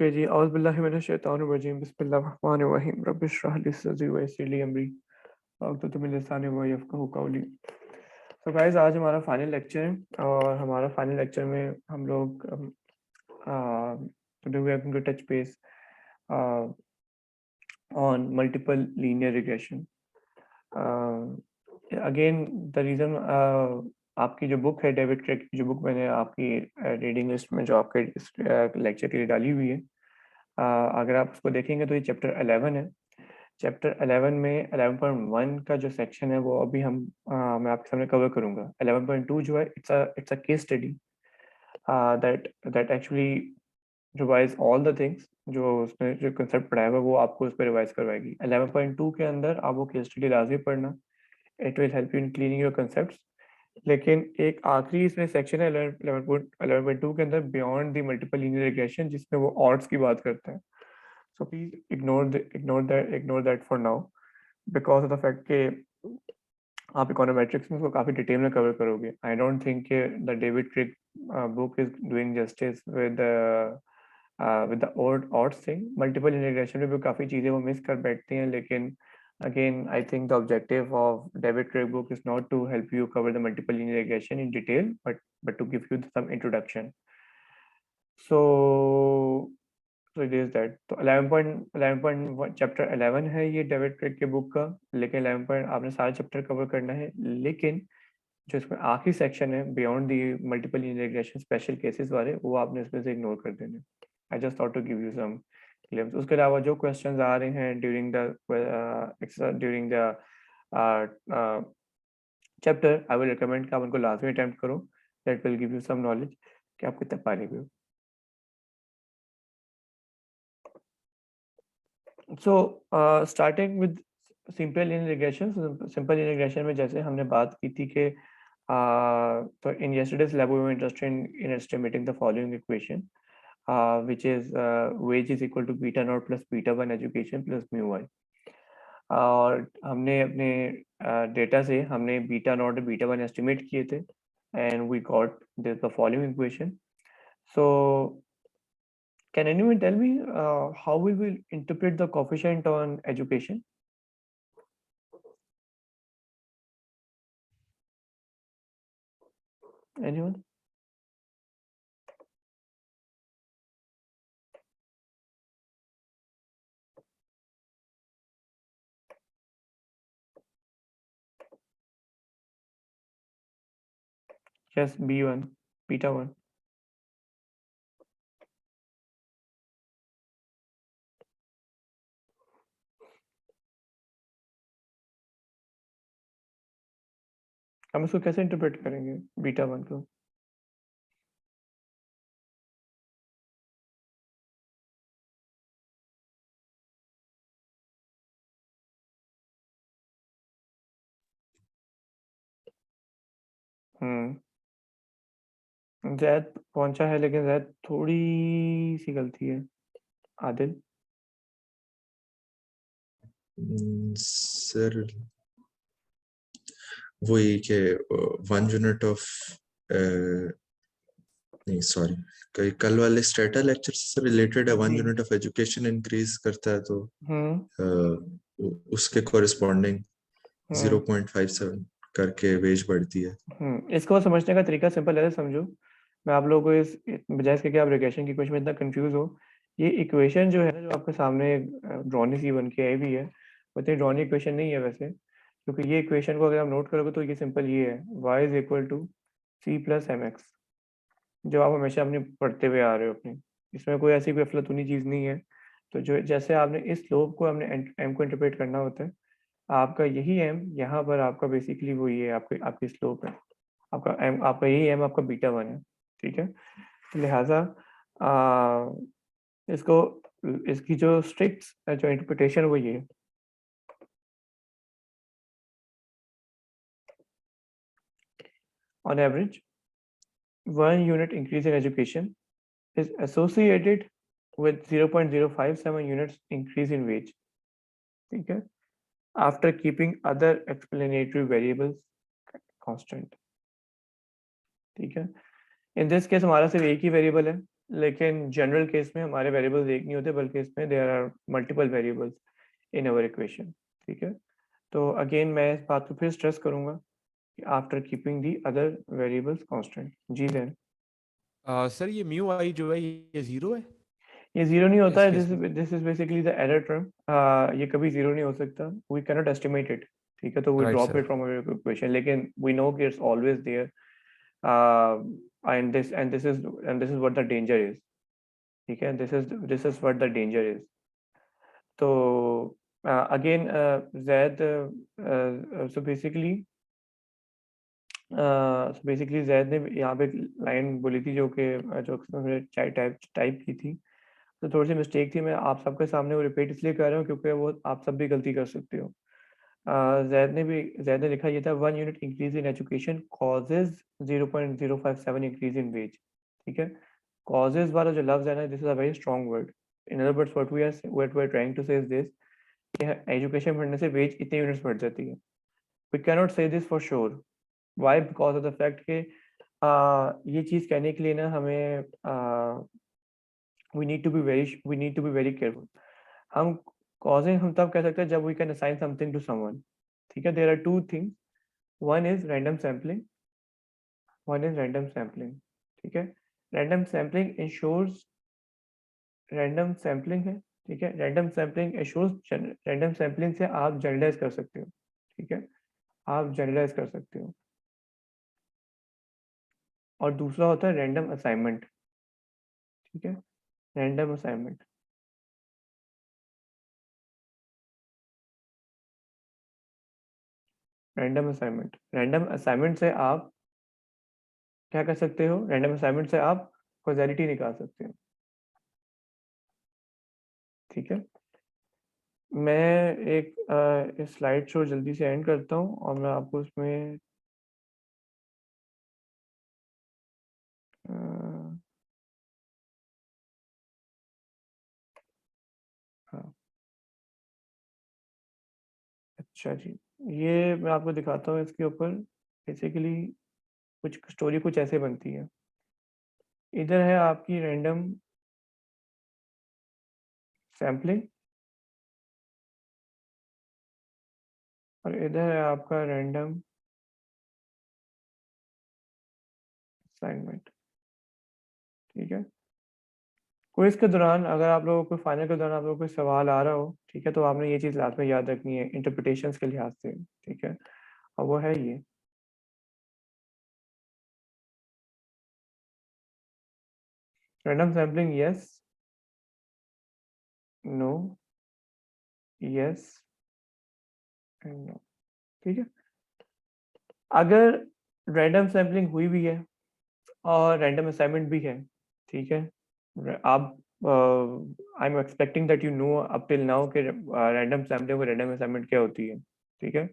Okay जी, औज़ु बिल्लाहि मिनश शैतानिर रजीम, बिस्मिल्लाहिर रहमानिर रहीम, rabbi इश्रह ली सदरी व यस्सिर ली अमरी वाहलुल मिन लिसानी व यफ़क़हू क़ौली। तो गाइस, आज हमारा फाइनल लेक्चर है और हमारा फाइनल लेक्चर में हम लोग today we are going to touch base on multiple linear regression. Again the reason आपकी जो बुक है, डेविड क्रेग की जो बुक मैंने आपकी रीडिंग लिस्ट में जो आपके इस लेक्चर के लिए डाली हुई है, अगर आप उसको देखेंगे तो ये चैप्टर 11 है। चैप्टर 11 में 11.1 का जो सेक्शन है वो अभी मैं आपके सामने कवर करूंगा। 11.2 जो है, it's a case study that actually revise all the things. जो उसमें जो कंसेप्ट पढ़ाया हुआ है वो आपको उस पर रिवाइज करवाएगी। 11.2 के अंदर आप वो केस स्टडी लाजमी पढ़ना, it will help you in cleaning your concept. लेकिन एक आखिरी इसमें सेक्शन है 11.2 के अंदर, beyond the multiple linear regression, जिसमें वो ऑड्स की बात करता है। So please ignore that for now, because of the fact कि आप इकोनोमेट्रिक्स में उसको काफ़ी डिटेल में कवर करोगे। आई डोंट थिंक कि the David Crick book is doing justice with the odds thing. Multiple integration में भी काफ़ी चीज़ें वो मिस कर बैठती हैं, लेकिन again I think the objective of David Craig book is not to help you cover the multiple linear regression in detail, but to give you some introduction. So it is that. तो 11.1 chapter 11 है ये David Craig के book का, लेकिन 11 point आपने सारे chapter cover करना है। लेकिन जो इसमें आखिरी सेक्शन है, beyond the multiple integration special cases वाले, वो आपने इसमें से इग्नोर कर देने। I just thought to give you some glimpse. उसके अलावा जो क्वेश्चंस आ रहे हैं during the chapter, I will recommend कि आप उनको लाजमी अटेम्प्ट करो। That will give you some knowledge कि आप कितना पानी पियो। So starting with simple linear regression. Simple linear regression में जैसे हमने बात की थी कि तो in yesterday's lab we were interested in estimating the following equation, which is wage is equal to beta naught plus beta 1 education plus mu y। और हमने अपने डेटा से हमने बीटा नॉट और बीटा 1 एस्टिमेट किए थे, and we got the following equation. So can anyone tell me how we will interpret the coefficient on education? Anyone? Yes, B1, beta 1. हम इसको कैसे इंटरप्रेट करेंगे बीटा 1 को? जैद पहुंचा है, लेकिन जैद थोड़ी सी गलती है। आदिल? सर वही के 1 यूनिट ऑफ नहीं सॉरी, कल वाले स्टेटा लेक्चर से रिलेटेड है। 1 यूनिट ऑफ एजुकेशन इंक्रीज करता है तो उसके कोरिस्पॉन्डिंग 0.57 करके वेज बढ़ती है। इसको समझने का तरीका सिंपल है, समझो। मैं आप लोगों को इस बजाय इसके कि आप रिग्रेशन की इक्वेशन में इतना कंफ्यूज हो, ये इक्वेशन जो है ना, जो आपके सामने ड्रॉनी सी बन के आई हुई है, वो इतनी ड्रॉनी इक्वेशन नहीं है वैसे। क्योंकि ये इक्वेशन को अगर आप नोट करोगे तो ये सिंपल ये है, y is equal to C plus M X, जो आप हमेशा अपने पढ़ते हुए आ रहे हो अपनी। इसमें कोई ऐसी कोई अफलातूनी चीज़ नहीं है। तो जो जैसे आपने इस स्लोप को हमने एम को इंटरप्रेट करना होता है, आपका यही एम यहाँ पर आपका बेसिकली वो ये आपकी आपकी स्लोप है। आपका एम, आपका यही एम आपका बीटा 1 है, ठीक है। तो लिहाजा इसको इसकी जो स्ट्रिक्ट जो इंटरप्रिटेशन वो ये है। On average, 1 unit increase in education is associated with 0.057 units increase in wage, ठीक है, after keeping other explanatory variables constant, ठीक है। इन दिस केस हमारा सिर्फ एक ही वेरिएबल है, लेकिन जनरल केस में हमारे वेरिएबल्स एक नहीं होते, बल्कि इसमें there are multiple variables in our equation. ठीक है, तो अगेन मैं इस बात को फिर स्ट्रेस करूंगा कि after keeping the other variables constant. जी सर। सर ये म्यू आई जो है ये जीरो है ये जीरो नहीं होता इस है, केस में? This is basically the error term. ये कभी जीरो नहीं हो सकता, we can not estimate it. ठीक है, तो we right drop sir. It from our equation, लेकिन वी नो कि it's always there, and this is what the danger is. ठीक है, this is what the danger is. तो again Zaid, so basically Zaid ने यहाँ पे लाइन बोली थी जो कि जो उसने टाइप टाइप की थी, तो थोड़ी सी मिस्टेक थी। मैं आप सबके सामने वो रिपीट इसलिए कर रहा हूँ क्योंकि वो आप सब भी गलती कर सकते हो। जैद ने लिखा ये था, 1 unit increase in education causes 0.057 increase in wage. ठीक है, कॉजेज वाला जो लफ्ज है ना, this is a very strong word. In other words what we are trying to say is this कि एजुकेशन बढ़ने से वेज इतने यूनिट्स बढ़ जाती है। We can not say this for sure. Why? Because of the fact कि ये चीज़ कहने के लिए ना हमें we need to be very careful. हम कॉजिंग हम तब कह सकते हैं जब we can assign something to someone. ठीक है, there are two things, one is random sampling, one is random sampling. ठीक है, random sampling ensures, random sampling है। ठीक है, random sampling ensures, random sampling से आप जनरलाइज कर सकते हो। ठीक है, आप जनरलाइज कर सकते हो। और दूसरा होता है रैंडम असाइनमेंट। ठीक है, रैंडम असाइनमेंट, रैंडम असाइनमेंट से आप क्या कर सकते हो? रैंडम असाइनमेंट से आप कॉजेलिटी निकाल सकते हो। ठीक है, मैं एक स्लाइड शो जल्दी से एंड करता हूँ और मैं आपको उसमें हाँ, अच्छा जी, ये मैं आपको दिखाता हूँ। इसके ऊपर बेसिकली कुछ स्टोरी कुछ ऐसे बनती है। इधर है आपकी रैंडम सैम्पलिंग और इधर है आपका रैंडम असाइनमेंट। ठीक है, क्विज के दौरान अगर आप लोगों को फाइनल के दौरान आप लोगों को कोई सवाल आ रहा हो, ठीक है, तो आपने ये चीज़ लास्ट में याद रखनी है इंटरप्रिटेशंस के लिहाज से। ठीक है, और वो है ये random sampling, yes, no, yes and no. ठीक है, अगर रैंडम सैम्पलिंग हुई भी है और रैंडम असाइनमेंट भी है, ठीक है, आप I am expecting that you know up till now कि रैंडम सैम्पलिंग और रैंडम असाइनमेंट क्या होती है। ठीक है,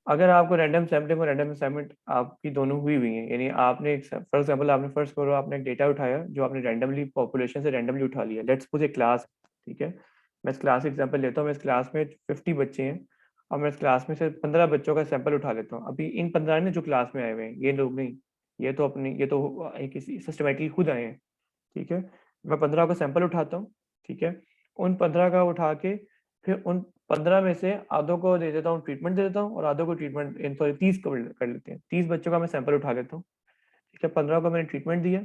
अगर आपको रैंडम सैम्पलिंग और रैंडम असाइनमेंट आपकी दोनों हुई हुई है, यानी आपने एक फॉर एग्जांपल आपने फर्स्ट करो आपने एक डेटा उठाया जो आपने रैंडमली पॉपुलेशन से रैंडमली उठा लिया, लेट्स सपोज ए क्लास। ठीक है, मैं इस क्लास एग्जांपल लेता हूँ, मैं इस क्लास में 50 बच्चे हैं और मैं इस क्लास में से 15 बच्चों का सैंपल उठा लेता हूँ। अभी इन 15 ने जो क्लास में आए हुए हैं ये लोग नहीं, ये तो किसी सिस्टमेटिकली खुद आए हैं। ठीक है, मैं 15 का सैंपल उठाता हूँ। ठीक है, उन 15 का उठा के फिर उन 15 में से आधों को दे देता हूँ, ट्रीटमेंट दे देता हूँ, और आधों को ट्रीटमेंट इन सॉरी 30 को कर लेते हैं। 30 बच्चों का मैं सैंपल उठा लेता हूँ। ठीक है, 15 को मैंने ट्रीटमेंट दिया।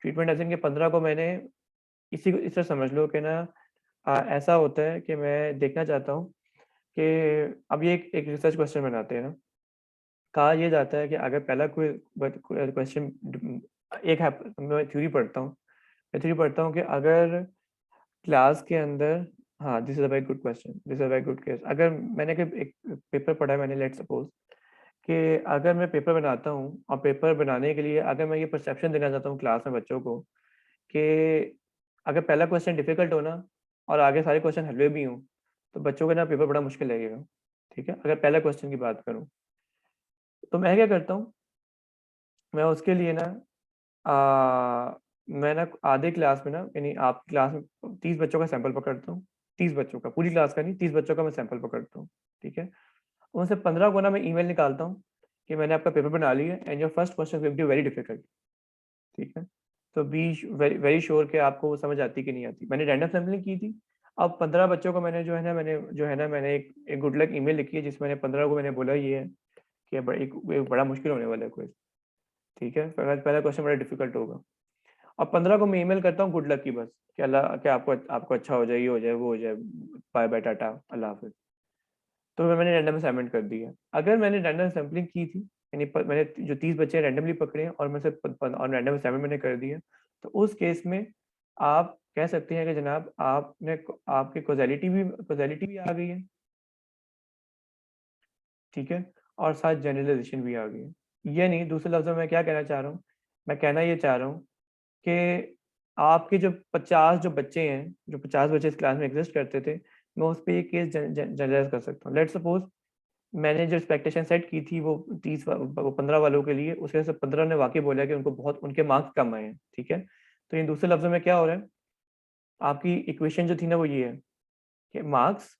ट्रीटमेंट ऐसे कि 15 को मैंने इसी को इस तरह समझ लो कि ना ऐसा होता है कि मैं देखना चाहता हूँ कि अब ये एक रिसर्च क्वेश्चन बनाते हैं ना, कहा यह जाता है कि अगर पहला कोई क्वेश्चन एक है, मैं थ्योरी पढ़ता हूँ, मैं थ्योरी पढ़ता हूँ कि अगर क्लास के अंदर, हाँ this is a very good question, this is a very good case. अगर मैंने एक पेपर पढ़ा है, मैंने लेट सपोज कि अगर मैं पेपर बनाता हूँ और पेपर बनाने के लिए अगर मैं ये परसेप्शन देना चाहता हूँ क्लास में बच्चों को कि अगर पहला क्वेश्चन डिफिकल्ट हो ना और आगे सारे क्वेश्चन हलवे भी हों, तो बच्चों का ना पेपर बड़ा मुश्किल लगेगा। ठीक है, अगर पहला क्वेश्चन की बात करूँ तो मैं क्या करता हूँ, मैं उसके लिए ना मैं ना आधे क्लास में ना, यानी आपकी क्लास में 30 बच्चों का सैंपल पकड़ता हूँ। 30 बच्चों का, पूरी क्लास का नहीं, 30 बच्चों का मैं सैंपल पकड़ता हूँ। ठीक है, उनसे 15 को ना मैं ईमेल निकालता हूँ कि मैंने आपका पेपर बना लिया and your first question will be very difficult. ठीक है, तो बी वेरी वेरी श्योर कि आपको वो समझ आती कि नहीं आती। मैंने रैंडम सैम्पलिंग की थी, अब 15 बच्चों को मैंने मैंने एक गुड लक ईमेल लिखी है जिसमें 15 को मैंने बोला ये है कि एक बड़ा मुश्किल होने वाला है क्विज, ठीक है, पहला क्वेश्चन बड़ा डिफिकल्ट होगा। अब 15 को मैं ईमेल करता हूँ गुड लक की, बस कि अल्लाह कि आपको अच्छा हो जाए, ये हो जाए, वो हो जाए, बाय बाय टाटा, अल्लाह हाफिज। तो मैंने रैंडम असाइनमेंट कर दी है। अगर मैंने रैंडम सैम्पलिंग की थी, यानी मैंने जो 30 बच्चे रैंडमली पकड़े हैं और मैं से और रैंडम असाइनमेंट मैंने कर दिया, तो उस केस में आप कह सकते हैं कि जनाब आपकी कॉजेलिटी भी आ गई है, ठीक है, और साथ जनरलाइजेशन भी आ गई है। ये नहीं, दूसरे लफ्ज़ों में क्या कहना चाह रहा हूँ, मैं कहना ये चाह रहा हूँ कि आपके जो 50 जो बच्चे हैं, जो 50 बच्चे इस क्लास में एग्जिस्ट करते थे, मैं उस पर ये केस जनरलाइज कर सकता हूँ। लेट सपोज मैंने जो एक्सपेक्टेशन सेट की थी वो 15 वालों के लिए, उसके से 15 ने वाकई बोला कि उनको बहुत उनके मार्क्स कम आए हैं, ठीक है। तो इन दूसरे लफ्जों में क्या हो रहा है, आपकी इक्वेशन जो थी ना वो ये है कि marks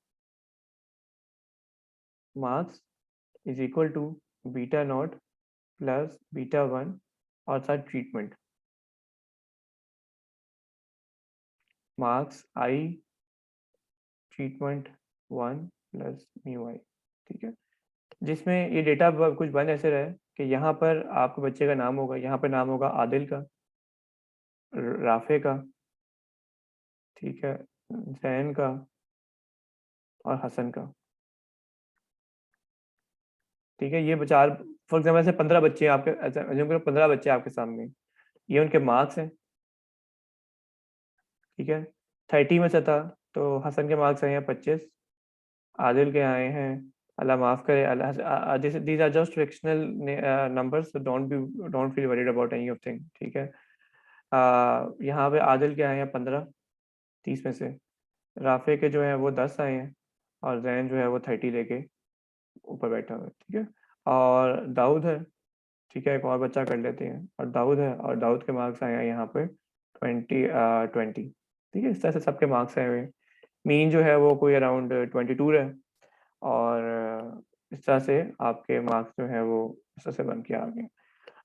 is equal to beta not plus beta one और साथ treatment, marks I treatment one plus mu I, ठीक है। जिसमें ये डेटा कुछ बन ऐसे रहे कि यहाँ पर आपके बच्चे का नाम होगा, यहाँ पर नाम होगा आदिल का, राफे का, ठीक है, जैन का और हसन का, ठीक है। ये चार, फॉर एग्जाम्पल से 15 बच्चे हैं आपके, 15 बच्चे आपके सामने, ये उनके मार्क्स हैं, ठीक है। 30 में से था तो हसन के मार्क्स आए हैं 25, आदिल के आए हैं, अल्लाह माफ करे, Allah these are just fractional numbers, so don't feel worried about any of thing, ठीक है। यहाँ पे आदिल के आए हैं 15 30 में से, राफे के जो है वो 10 आए हैं, और जैन जो है वो 30 लेके ऊपर बैठा हुआ है, ठीक है। और दाऊद है, ठीक है, एक और बच्चा कर लेते हैं, और दाऊद है, और दाऊद के मार्क्स आए हैं यहाँ पे 20, ठीक है। इस तरह से सबके मार्क्स आए हुए हैं। मीन जो है वो कोई अराउंड 22 है, और इस तरह से आपके मार्क्स जो है वो इस तरह से बन के आ गए।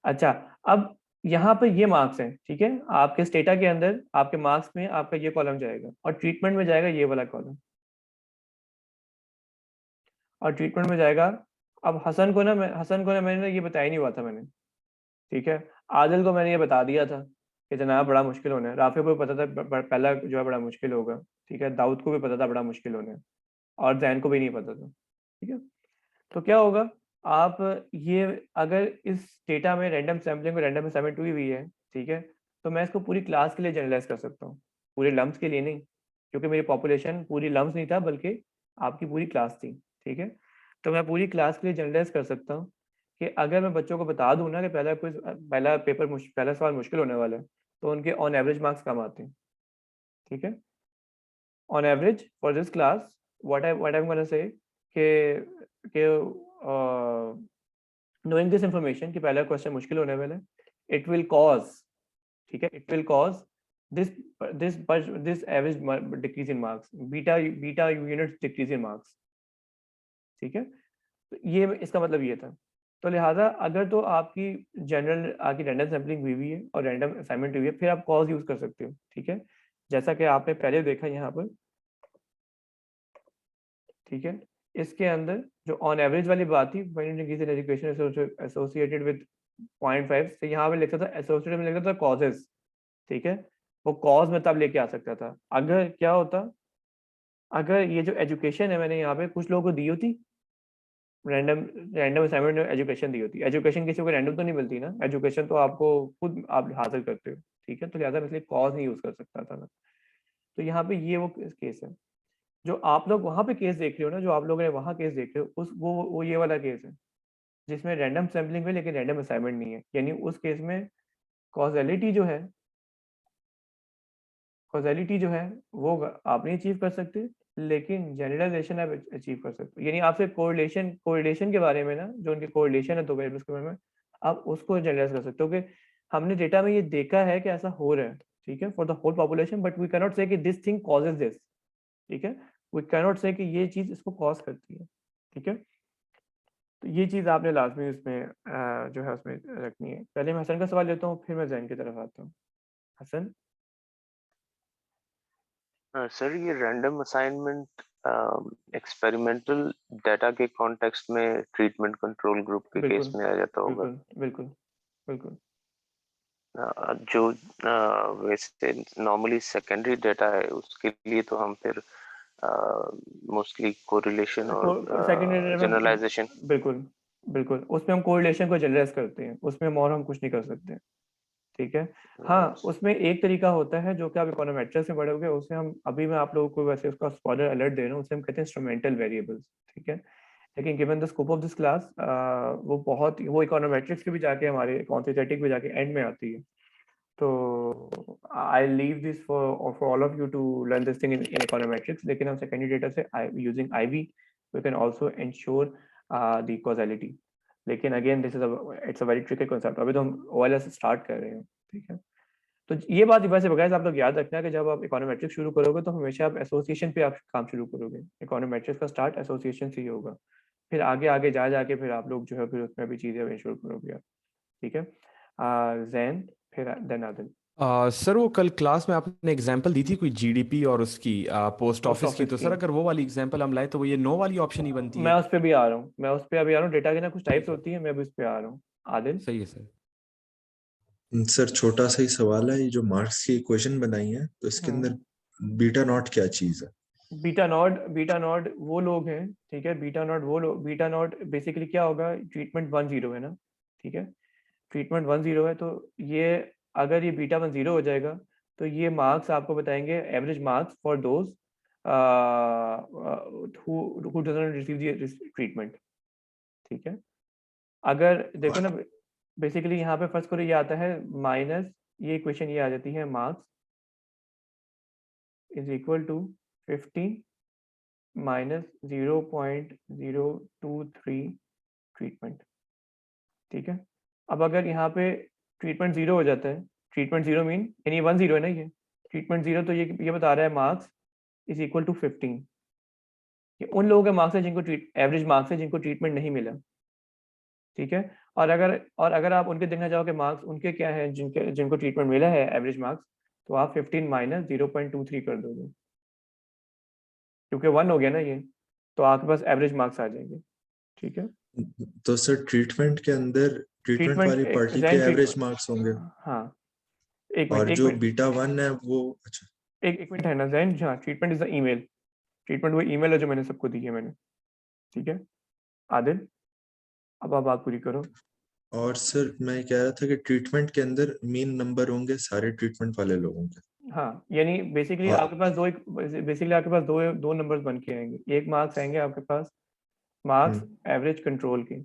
अच्छा, अब यहाँ पे ये मार्क्स हैं, ठीक है, आपके स्टेटा के अंदर आपके मार्क्स में आपका ये कॉलम जाएगा, और ट्रीटमेंट में जाएगा ये वाला कॉलम, और ट्रीटमेंट में जाएगा। अब हसन को ना मैंने ना ये बताया ही नहीं हुआ था मैंने, ठीक है। आदिल को मैंने ये बता दिया था कि जनाब बड़ा मुश्किल होना है, राफे को भी पता था पहला जो है बड़ा मुश्किल होगा, ठीक है, दाऊद को भी पता था बड़ा मुश्किल होना है, और जैन को भी नहीं पता था, ठीक है। तो क्या होगा, आप ये अगर इस डेटा में रैंडम सैम्पलिंग में रैंडम असाइनमेंट हुई हुई है, ठीक है, तो मैं इसको पूरी क्लास के लिए जनरलाइज कर सकता हूँ, पूरे लम्स के लिए नहीं, क्योंकि मेरी पॉपुलेशन पूरी लम्स नहीं था बल्कि आपकी पूरी क्लास थी, ठीक है। तो मैं पूरी क्लास के लिए जनरलाइज कर सकता हूँ कि अगर मैं बच्चों को बता दूं ना कि पहला सवाल मुश्किल होने वाला है, तो उनके ऑन एवरेज मार्क्स कम आते हैं, ठीक है। On average for this class what I am gonna say कि knowing this information कि पहला क्वेश्चन मुश्किल होने वाला है, इट विल कॉज, ठीक है, it will cause this this average decrease in marks, beta unit decrease in marks, ठीक है। तो ये इसका मतलब ये था। तो लिहाजा अगर तो आपकी रैंडम सैम्पलिंग हुई है और रैंडम असाइनमेंट हुई है, फिर आप कॉज यूज कर सकते हो, ठीक है, जैसा कि आपने पहले देखा यहाँ पर, ठीक है। इसके अंदर जो ऑन एवरेज वाली बात थी, एजुकेशन एसोसिएटेड विद 0.5 से यहाँ पे लिखता था, एसोसिएटेड में लिखता था कॉजेस, ठीक है। वो कॉज में तब लेके आ सकता था अगर क्या होता, अगर ये जो एजुकेशन है मैंने यहाँ पे कुछ लोगों को दी होती, रैंडम रैंडम असाइनमेंट में एजुकेशन दी होती, एजुकेशन किसी को रैंडम तो नहीं मिलती ना, एजुकेशन तो आपको खुद आप हासिल करते हो, ठीक है। तो लिहाजा मैं इसलिए कॉज नहीं यूज कर सकता था मैं। तो यहाँ पे ये वो केस है जो आप लोग वहां पे केस देख रहे हो ना, जो आप लोगों ने वहां केस देख रहे हो, उस वो ये वाला केस है जिसमें रैंडम सैम्पलिंग में लेकिन रैंडम असाइनमेंट नहीं है, यानी उस केस में कॉजेलिटी जो है कॉजेलिटी जो है वो आप नहीं अचीव कर सकते, लेकिन जनरलाइजेशन आप अचीव कर सकते हो। यानी आपसे कोरिलेशन के बारे में ना, जो उनके कोरिलेशन है दो वेरिएबल्स के बारे में, आप उसको जनरलाइज कर सकते हो कि हमने डेटा में ये देखा है कि ऐसा हो रहा है, ठीक है, for the whole population, but we can not say कि दिस थिंग कॉजेज दिस, ठीक है, वी कैन नॉट से कि ये चीज इसको कॉज करती है, ठीक है। तो ये चीज आपने लाजमी उसमें जो है उसमें रखनी है। पहले मैं हसन का सवाल लेता हूँ, फिर मैं जैन की तरफ आता हूँ। हसन? सर ये रैंडम असाइनमेंट एक्सपेरिमेंटल डाटा के कॉन्टेक्स्ट में ट्रीटमेंट कंट्रोल ग्रुप के केस बिल्कुल में आ जाता होगा। बिल्कुल बिल्कुल बिल्कुल जो वैसे नॉर्मली सेकेंडरी डाटा है उसके लिए तो हम फिर मोस्टली कोरिलेशन और सेकेंडरी जनरलाइजेशन। बिल्कुल बिल्कुल उसमें हम कोरिलेशन को जनरलाइज करते हैं, उसमें और हम कुछ नहीं कर सकते। ठीक है। हाँ, उसमें एक तरीका होता है जो कि आप इकोनोमेट्रिक्स में पढ़ोगे, उसे हम अभी मैं आप लोगों को वैसे उसका स्पॉइलर अलर्ट दे रहा हूँ, उसे हम कहते हैं इंस्ट्रूमेंटल वेरिएबल्स। ठीक है। लेकिन given the scope of this class वो इकोनोमेट्रिक्स के भी जाके हमारे क्वांटिटेटिव भी जाके एंड में आती है। तो I leave this for all of you to learn this thing in econometrics. लेकिन हम सेकेंडरी डेटा से using IV we can also ensure the causality. लेकिन again this is it's a very tricky concept. अभी तो हम OLS start कर रहे हैं। ठीक है। तो ये बात वैसे बगैर आप लोग याद रखना कि जब आप इकोनोमेट्रिक्स शुरू करोगे तो हमेशा आप एसोसिएशन पे आप काम शुरू करोगे। इकोनोमेट्रिक्स का स्टार्ट एसोसिएशन से ही होगा, फिर आगे आगे जा जाके फिर आप लोग जो है फिर उसमें भी चीजें इंश्योर करोगे आप। ठीक है। जैन, फिर देन आदिल। सर वो कल क्लास में आपने एग्जांपल दी थी कोई जीडीपी और उसकी पोस्ट ऑफिस की, तो सर अगर वो वाली एग्जांपल हम लाए तो वो ये नो वाली ऑप्शन ही बनती मैं है। उस पर भी आ रहा हूँ, मैं उस पर अभी आ रहा हूँ। डेटा की ना कुछ टाइप्स होती है, मैं अभी उस पर आ रहा हूँ। आदिल? सही है सर। सर छोटा सा ही सवाल है, ये जो मार्क्स की इक्वेशन बनाई है तो इसके अंदर बीटा नॉट क्या चीज है? बीटा नॉट वो लोग हैं। ठीक है। बीटा नॉट वो लोग, बीटा नॉट बेसिकली क्या होगा, ट्रीटमेंट 1 0 है ना। ठीक है। ट्रीटमेंट 1 0 है, तो ये अगर ये बीटा 1 0 हो जाएगा तो ये मार्क्स आपको बताएंगे average marks for those who doesn't receive the treatment. ठीक है। अगर देखो ना, बेसिकली यहाँ पे फर्स्ट करो ये आता है माइनस, ये इक्वेशन ये आ जाती है marks is equal to 15 minus 0.023 treatment. ठीक है। अब अगर यहाँ पे ट्रीटमेंट 0 हो जाता है, ट्रीटमेंट 0 मीन यानी 1 0 है ना, ये ट्रीटमेंट 0, तो ये बता रहा है मार्क्स इज इक्वल टू 15। ये उन लोगों के मार्क्स है जिनको एवरेज मार्क्स है जिनको ट्रीटमेंट नहीं मिला। ठीक है। और अगर आप उनके देखना चाहो कि मार्क्स उनके क्या है जिनको ट्रीटमेंट मिला है एवरेज मार्क्स, तो आप 15 माइनस 0.23 कर दोगे, क्योंकि 1 हो गया ना ये, तो आपके पास एवरेज मार्क्स आ जाएंगे। ठीक है। तो सर ट्रीटमेंट के अंदर ट्रीटमेंट वाली पार्टी के एवरेज मार्क्स होंगे, हाँ, एक और मिनट एक जो मिनट बीटा 1 है वो अच्छा। एक मिनट है ना जैन। हाँ, treatment is the email. Treatment वो ईमेल है जो मैंने सबको दी है मैंने। ठीक है। आदिल, अब आप बात पूरी करो। और सर मैं कह रहा था कि ट्रीटमेंट के अंदर मीन नंबर होंगे सारे ट्रीटमेंट वाले लोगों के। हाँ, यानी बेसिकली और आपके पास दो नंबर्स बन के आएंगे। एक मार्क्स आएंगे आपके पास, मार्क्स एवरेज कंट्रोल के।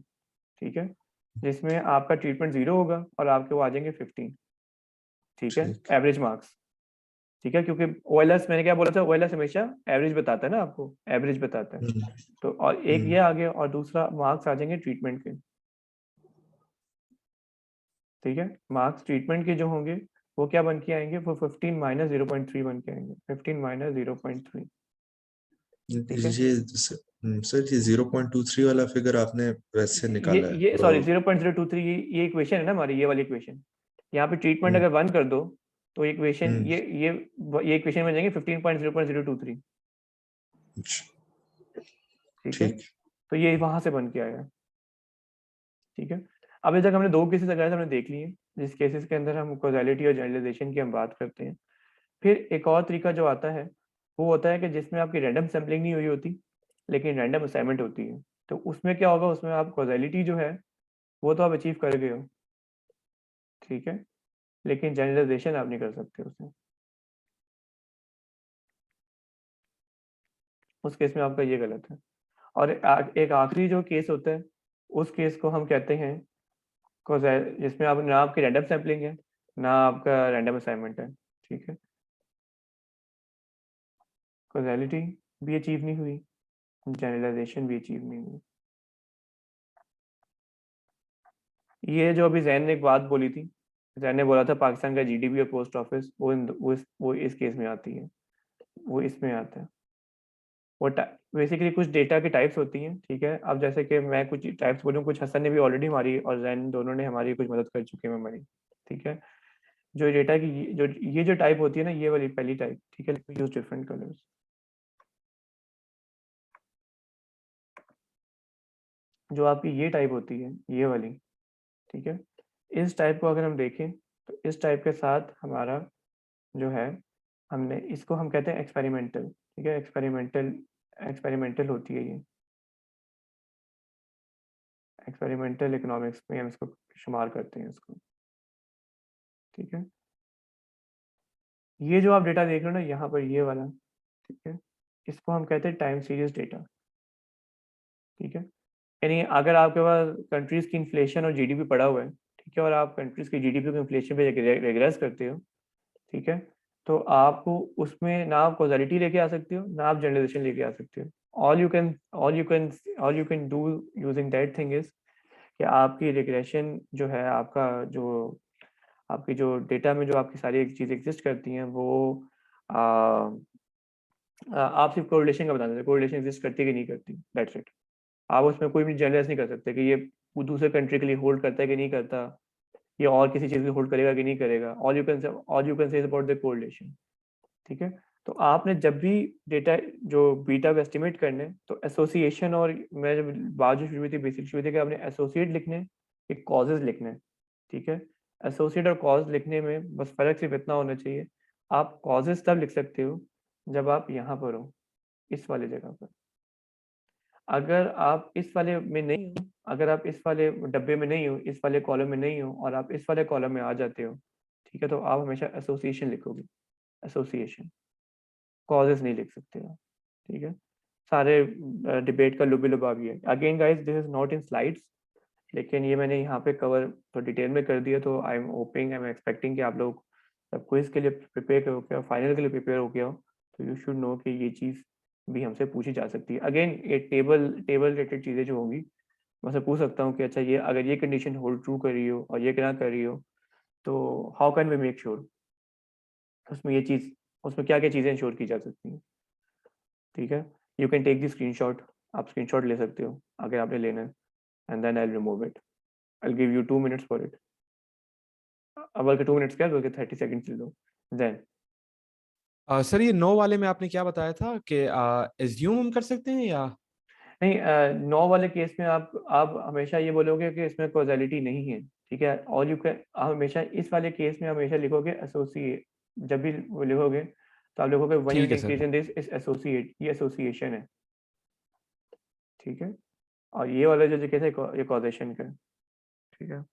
ठीक है। जिसमें आपका ट्रीटमेंट 0 होगा और आपके वो आ जाएंगे 15। ठीक है। ठीक। Average marks. ठीक है, क्योंकि ओएलएस मैंने क्या बोला था, ओएलएस हमेशा एवरेज बताता है ना, आपको एवरेज बताता है। हम्म, तो और एक ये आ गया और दूसरा मार्क्स आ जाएंगे ट्रीटमेंट के। ठीक है। मार्क्स ट्रीटमेंट के जो होंगे वो क्या बन के आएंगे, वो 15 माइनस 0.3 बन के आएंगे। 15 माइनस 0.3। ठीक है। सर ये 0.23 वाला फिगर आपने वैसे निकाला है ये पूरा? सॉरी 0.023, ये इक्वेशन है ना हमारी, ये वाली इक्वेशन। यहाँ पे ट्रीटमेंट हम्म, अगर 1 कर दो तो इक्वेशन हम्म, ये इक्वेशन बन जाएंगे 15.0.023। अच्छा, ठीक है। ठीक। तो ये वहां से बन के आया। ठीक है। अभी तक हमने 2 केसेस अगर हमने देख लिए, जिस केसेस के अंदर हम कॉजेलिटी और जनरलाइजेशन की हम बात करते हैं। फिर एक और तरीका जो आता है वो होता है कि जिसमें आपकी रैंडम सैम्पलिंग नहीं हुई होती लेकिन रैंडम असाइनमेंट होती है। तो उसमें क्या होगा, उसमें आप कॉजेलिटी जो है वो तो आप अचीव कर गए हो। ठीक है। लेकिन जनरलाइजेशन आप नहीं कर सकते उसमें। उस केस में आपका ये गलत है। और एक आखिरी जो केस होता है उस केस को हम कहते हैं जिसमें आप ना आपकी रैंडम सैम्पलिंग है ना आपका रैंडम असाइनमेंट है। ठीक है। कॉजेलिटी भी अचीव नहीं हुई, जनरलाइजेशन भी अचीव नहीं हुई। ये जो अभी जैन ने एक बात बोली थी, जैन ने बोला था पाकिस्तान का जीडीपी और पोस्ट ऑफिस, वो इस केस में आती है, वो इसमें आता है। वो बेसिकली कुछ डेटा की टाइप्स होती हैं। ठीक है। अब जैसे कि मैं कुछ टाइप्स बोलूँ, कुछ हसन ने भी ऑलरेडी हमारी और जैन दोनों ने हमारी कुछ मदद कर चुके हैं हमारी। ठीक है। जो डेटा की ये जो टाइप होती है ना, ये वाली पहली टाइप, ठीक है, यूज डिफरेंट कलर्स। जो आपकी ये टाइप होती है, ये वाली, ठीक है, इस टाइप को अगर हम देखें तो इस टाइप के साथ हमारा जो है, हमने इसको हम कहते हैं एक्सपेरिमेंटल, ठीक है, एक्सपेरिमेंटल होती है ये, एक्सपेरिमेंटल इकोनॉमिक्स में हम इसको शुमार करते हैं इसको, ठीक है। ये जो आप डेटा देख रहे हो ना यहाँ पर, ये वाला, ठीक है, इसको हम कहते हैं टाइम सीरीज डेटा, ठीक है। यानी अगर आपके पास कंट्रीज की इन्फ्लेशन और जीडीपी पड़ा हुआ है, ठीक है, और आप कंट्रीज की जीडीपी को इन्फ्लेशन पे रेग्रेस करते हो, ठीक है, तो आपको उसमें ना आप कॉजलिटी लेके आ सकते हो, ना आप जनरलाइजेशन लेके आ सकते हो। All you can do using that thing is कि आपकी रिग्रेशन जो है, आपकी जो डेटा में जो आपकी सारी चीज़ें एग्जिस्ट करती हैं, वो आप सिर्फ कोरिलेशन का बता देते, कोरिलेशन एग्जिस्ट करती है कि नहीं करती, दैट्स इट। आप उसमें कोई भी जनरलाइज नहीं कर सकते कि ये दूसरे कंट्री के लिए होल्ड करता है कि नहीं करता, या और किसी चीज़ के लिए होल्ड करेगा कि नहीं करेगा। All you can say about the correlation, ठीक है। तो आपने जब भी डेटा जो बीटा को एस्टिमेट करने, तो एसोसिएशन, और मैं जब बात जो शुरू हुई थी, बेसिक शुरू हुई थी कि आपने एसोसिएट लिखने, एक कॉजेज लिखने, ठीक है। एसोसिएट और कॉज लिखने में बस फर्क सिर्फ इतना होना चाहिए, आप कॉजेज तब लिख सकते हो जब आप यहाँ पर हो, इस वाले जगह पर। अगर आप इस वाले में नहीं हो, अगर आप इस वाले डब्बे में नहीं हो, इस वाले कॉलम में नहीं हो, और आप इस वाले कॉलम में आ जाते हो, ठीक है, तो आप हमेशा एसोसिएशन लिखोगे, एसोसिएशन, कॉजेस नहीं लिख सकते हो, ठीक है। सारे डिबेट का लुबी लुबा भी है। Again guys, this is not in slides, लेकिन ये मैंने यहाँ पे कवर तो डिटेल में कर दिया, तो आई एम एक्सपेक्टिंग कि आप लोग जब क्विज के लिए प्रिपेयर हो गया, फाइनल के लिए प्रिपेयर हो गया हो, तो यू शुड नो कि ये चीज़ भी हमसे पूछी जा सकती है। अगेन ये टेबल रिलेटेड चीज़ें जो होंगी, मैं से पूछ सकता हूँ कि अच्छा, ये अगर ये कंडीशन होल्ड ट्रू कर रही हो और ये क्या कर रही हो, तो how can we make sure, उसमें ये चीज़, उसमें क्या क्या चीज़ें इंश्योर की जा सकती हैं, ठीक है। You can take the screenshot, आप स्क्रीनशॉट ले सकते हो अगर आपने लेना है, and then I remove it, I give you 2 minutes for it. अब बल्कि 2 minutes क्या, बल्कि 30 seconds ले लो, देन। सर ये नो वाले में आपने क्या बताया था कि एज्यूम हम कर सकते हैं या नहीं, नो वाले केस में आप हमेशा ये बोलोगे कि इसमें कॉजलिटी नहीं है, ठीक है। और यू कैन हमेशा इस वाले केस में हमेशा लिखोगे एसोसिएट, जब भी वो लिखोगे तो आप लिखोगे वन ठीक है unit sir. Increase in this is associate, ये एसोसिएशन है, ठीक है। और ये वाला जो केस है ये कॉजेशन का है, ठीक है।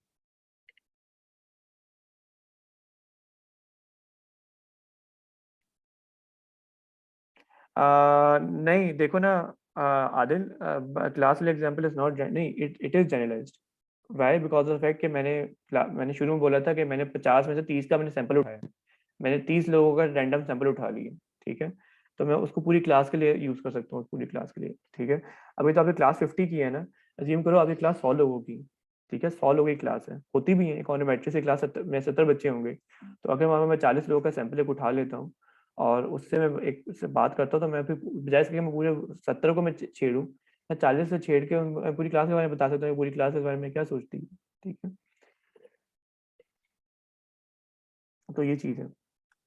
नहीं देखो ना, Adil, class example is not, नहीं, it is generalized. Why? Because of fact कि मैंने शुरू में बोला था कि मैंने 50 में से 30 का मैंने सैंपल उठाया, मैंने 30 लोगों का रैंडम सैंपल उठा लिया, ठीक है। तो मैं उसको पूरी क्लास के लिए यूज कर सकता हूँ, पूरी क्लास के लिए, ठीक है। अभी तो आपकी क्लास 50 की है ना, अज्यूम करो आपकी क्लास 100 लोगों की, ठीक है, 100 लोगों की क्लास है, होती भी है इकोनोमेट्रिक्स की क्लास, 70 बच्चे होंगे। तो अगर वहाँ मैं 40 लोगों का सैंपल एक उठा लेता हूँ और उससे मैं एक से बात करता हूँ, तो मैं फिर बजाय इसके मैं पूरे 70 को मैं छेड़ूँ, मैं 40 से छेड़ के मैं पूरी क्लास के बारे में बता सकता हूँ, पूरी क्लास के बारे में क्या सोचती है, ठीक है। तो ये चीज़ है।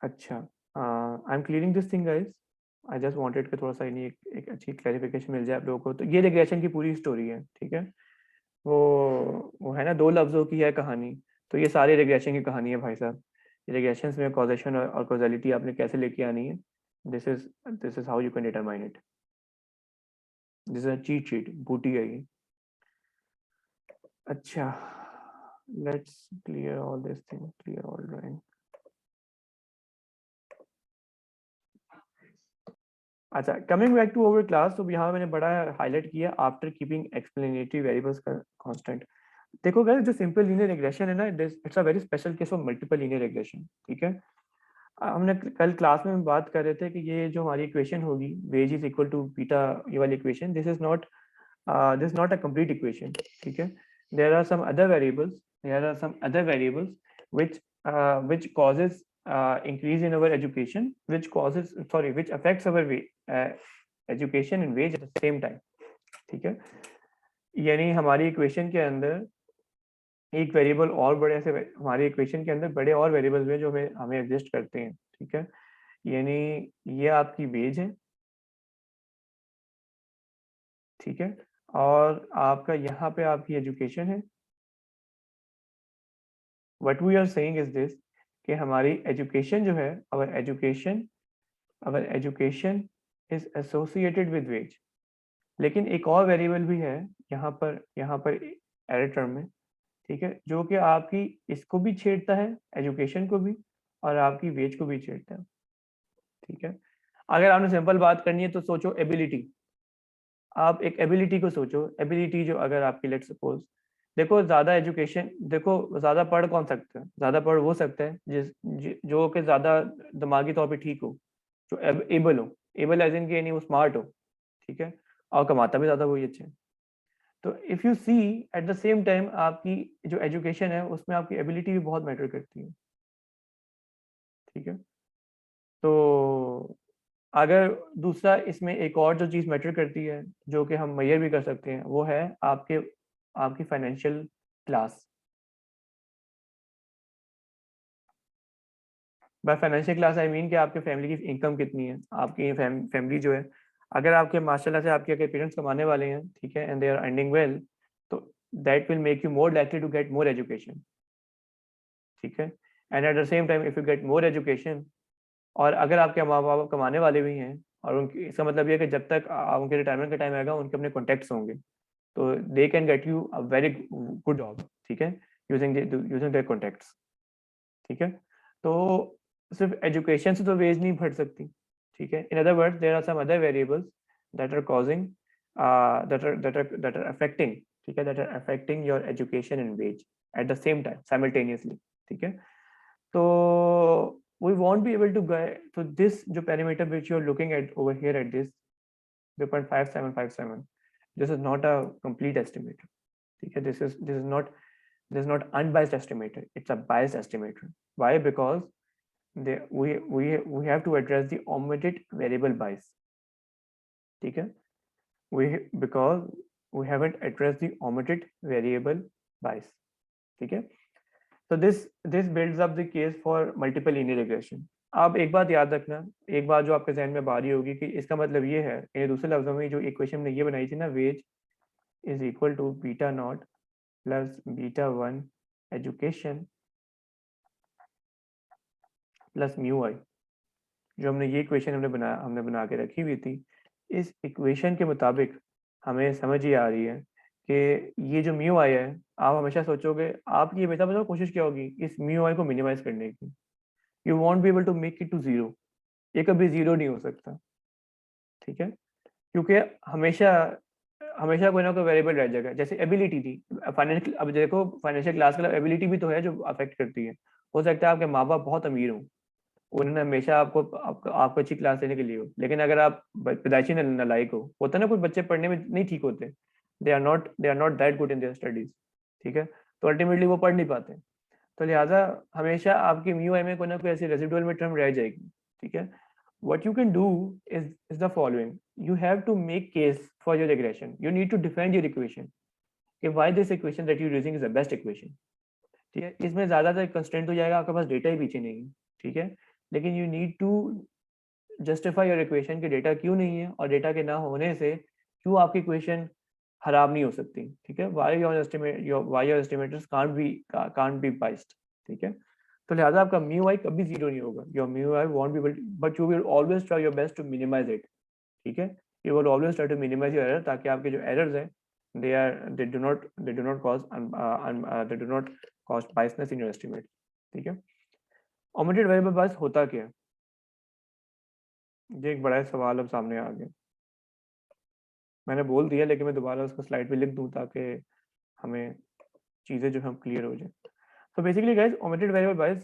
अच्छा, I am clearing this thing guys, I just wanted कि थोड़ा सा इन्हीं एक अच्छी क्लैरिफिकेशन मिल जाए आप लोगों को। तो ये रिग्रेशन की पूरी स्टोरी है, ठीक है। वो है ना, 2 लफ्जों की है कहानी, तो ये सारी रिग्रेशन की कहानी है भाई साहब। रिग्रेशन में कॉजेशन और कॉजेलिटी आपने कैसे लेके आनी है, this is how you can determine it. This is cheat sheet, बूटी है ये। अच्छा, let's clear all this thing, clear all drawing. अच्छा, coming back to our class, तो यहाँ मैंने बड़ा हाईलाइट किया आफ्टर कीपिंग एक्सप्लेनेटरी वेरिएबल्स का कांस्टेंट। देखो गाइस, जो सिंपल लीनियर रिग्रेशन है ना, it's a very special case of multiple linear regression, ठीक है। हमने कल क्लास में बात कर रहे थे कि ये जो हमारी इक्वेशन होगी, wage is equal to beta, ये वाली equation, this is not a complete equation, ठीक है। There are some other variables which causes increase in our education, which affects our education and wage at the same time, ठीक है। यानी हमारी equation के अंदर एक वेरिएबल और बड़े ऐसे हमारे इक्वेशन के अंदर बड़े और वेरिएबल्स हैं जो हमें एग्जिस्ट करते हैं, ठीक है। यानी ये आपकी वेज है, ठीक है, और आपका यहाँ पे आपकी एजुकेशन है। What we are saying is this कि हमारी एजुकेशन जो है, our education is associated with wage. लेकिन एक और वेरिएबल भी है यहाँ पर एरर टर्म में, ठीक है, जो कि आपकी इसको भी छेड़ता है, एजुकेशन को भी, और आपकी वेज को भी छेड़ता है, ठीक है। अगर आपने सिंपल बात करनी है तो सोचो एबिलिटी, आप एक एबिलिटी को सोचो, एबिलिटी जो अगर आपकी लेट्स सपोज, देखो ज़्यादा एजुकेशन, देखो ज़्यादा पढ़ कौन सकता है, ज़्यादा पढ़ वो सकता है जो कि ज़्यादा दिमागी तौर पे ठीक हो, जो एबल हो, एबल एज इन कि यानी वो स्मार्ट हो, ठीक है, और कमाता भी ज़्यादा वही अच्छा है। तो if you see at the same time आपकी जो एजुकेशन है उसमें आपकी एबिलिटी भी बहुत मैटर करती है, ठीक है। तो अगर दूसरा इसमें एक और जो चीज़ मैटर करती है जो कि हम मेजर भी कर सकते हैं, वो है आपकी financial class. By financial class I mean कि आपके फैमिली की इनकम कितनी है, आपकी फैमिली जो है, अगर आपके माशाल्लाह से आपके अगर पेरेंट्स कमाने वाले हैं, ठीक है, and they are earning well, तो that will make you more likely to get more education, ठीक है। And at the same time if you get more education, और अगर आपके माँ बाप कमाने वाले भी हैं, और उनकी, इसका मतलब ये है कि जब तक उनके रिटायरमेंट का टाइम आएगा उनके अपने कॉन्टेक्ट्स होंगे, तो they can get you a very good job, ठीक है, यूजिंग देयर कॉन्टेक्ट्स, ठीक है। तो सिर्फ एजुकेशन से तो वेज नहीं बढ़ सकती, ठीक है। In other words there are some other variables that are causing that are affecting, ठीक है, that are affecting your education and wage at the same time simultaneously, ठीक है। तो we won't be able to get to this जो parameter which you are looking at over here at this 0.5757, this is not a complete estimator, ठीक है। This is not unbiased estimator, it's a biased estimator. Why? Because we have to address the omitted variable bias, ठीक है, because we haven't addressed the omitted variable bias, ठीक है। So this builds up the case for multiple linear regression. आप एक बात याद रखना, एक बात जो आपके जहन में बारी होगी कि इसका मतलब ये है, ये दूसरे लफ्जों में जो इक्वेशन हमने ये बनाई थी ना, wage is equal to beta not plus beta one education plus mu आई, जो हमने ये इक्वेशन हमने बना के रखी हुई थी। इस इक्वेशन के मुताबिक हमें समझ ये आ रही है कि ये जो म्यू आई है, आप हमेशा सोचोगे, आप ये हमेशा बताओ कोशिश क्या होगी इस म्यू आई को मिनिमाइज करने की, you won't be able to make it to zero, ये कभी जीरो नहीं हो सकता, ठीक है, क्योंकि हमेशा हमेशा कोई ना कोई वेरिएबल रह जाएगा। जैसे एबिलिटी थी, फाइनेंशियल, अब देखो फाइनेंशियल क्लास का एबिलिटी भी तो है जो अफेक्ट करती है। हो सकता है आपके माँ बाप बहुत अमीर हों, उन्होंने हमेशा आपको अच्छी क्लास लेने के लिए हो, लेकिन अगर आप पैदाइशी नालायक हो, होता है ना कुछ बच्चे पढ़ने में नहीं ठीक होते, they are not that good in their studies, ठीक है, तो अल्टीमेटली वो पढ़ नहीं पाते। तो लिहाजा हमेशा आपकी म्यू आई में कोई ना कोई ऐसी रेसिडुअल में टर्म रह जाएगी, ठीक है। what you can do is the following: you have to make case for your regression, you need to defend your equation कि why this equation that you're using is the best equation, ठीक है। इसमें ज़्यादातर constraint हो जाएगा, आपके पास data ही पीछे नहीं है, ठीक है, लेकिन you need to justify your equation कि डेटा क्यों नहीं है, और डेटा के ना होने से क्यों आपकी इक्वेशन खराब नहीं हो सकती, ठीक है। why your estimators can't be biased, ठीक है। तो लिहाजा आपका म्यू आई कभी जीरो नहीं होगा, your mu I won't be able, but you will always try your best to minimize it, ठीक है। You will always try to minimize your error, ताकि आपके जो एरर्स हैं they do not cause biasness in your estimate, ठीक है। Omitted variable बायस होता क्या है, ये एक बड़ा सवाल अब सामने आ गया। मैंने बोल दिया, लेकिन मैं दोबारा उसको स्लाइड पे लिख दूं ताकि हमें चीज़ें जो हम क्लियर हो जाए। So basically guys, omitted variable bias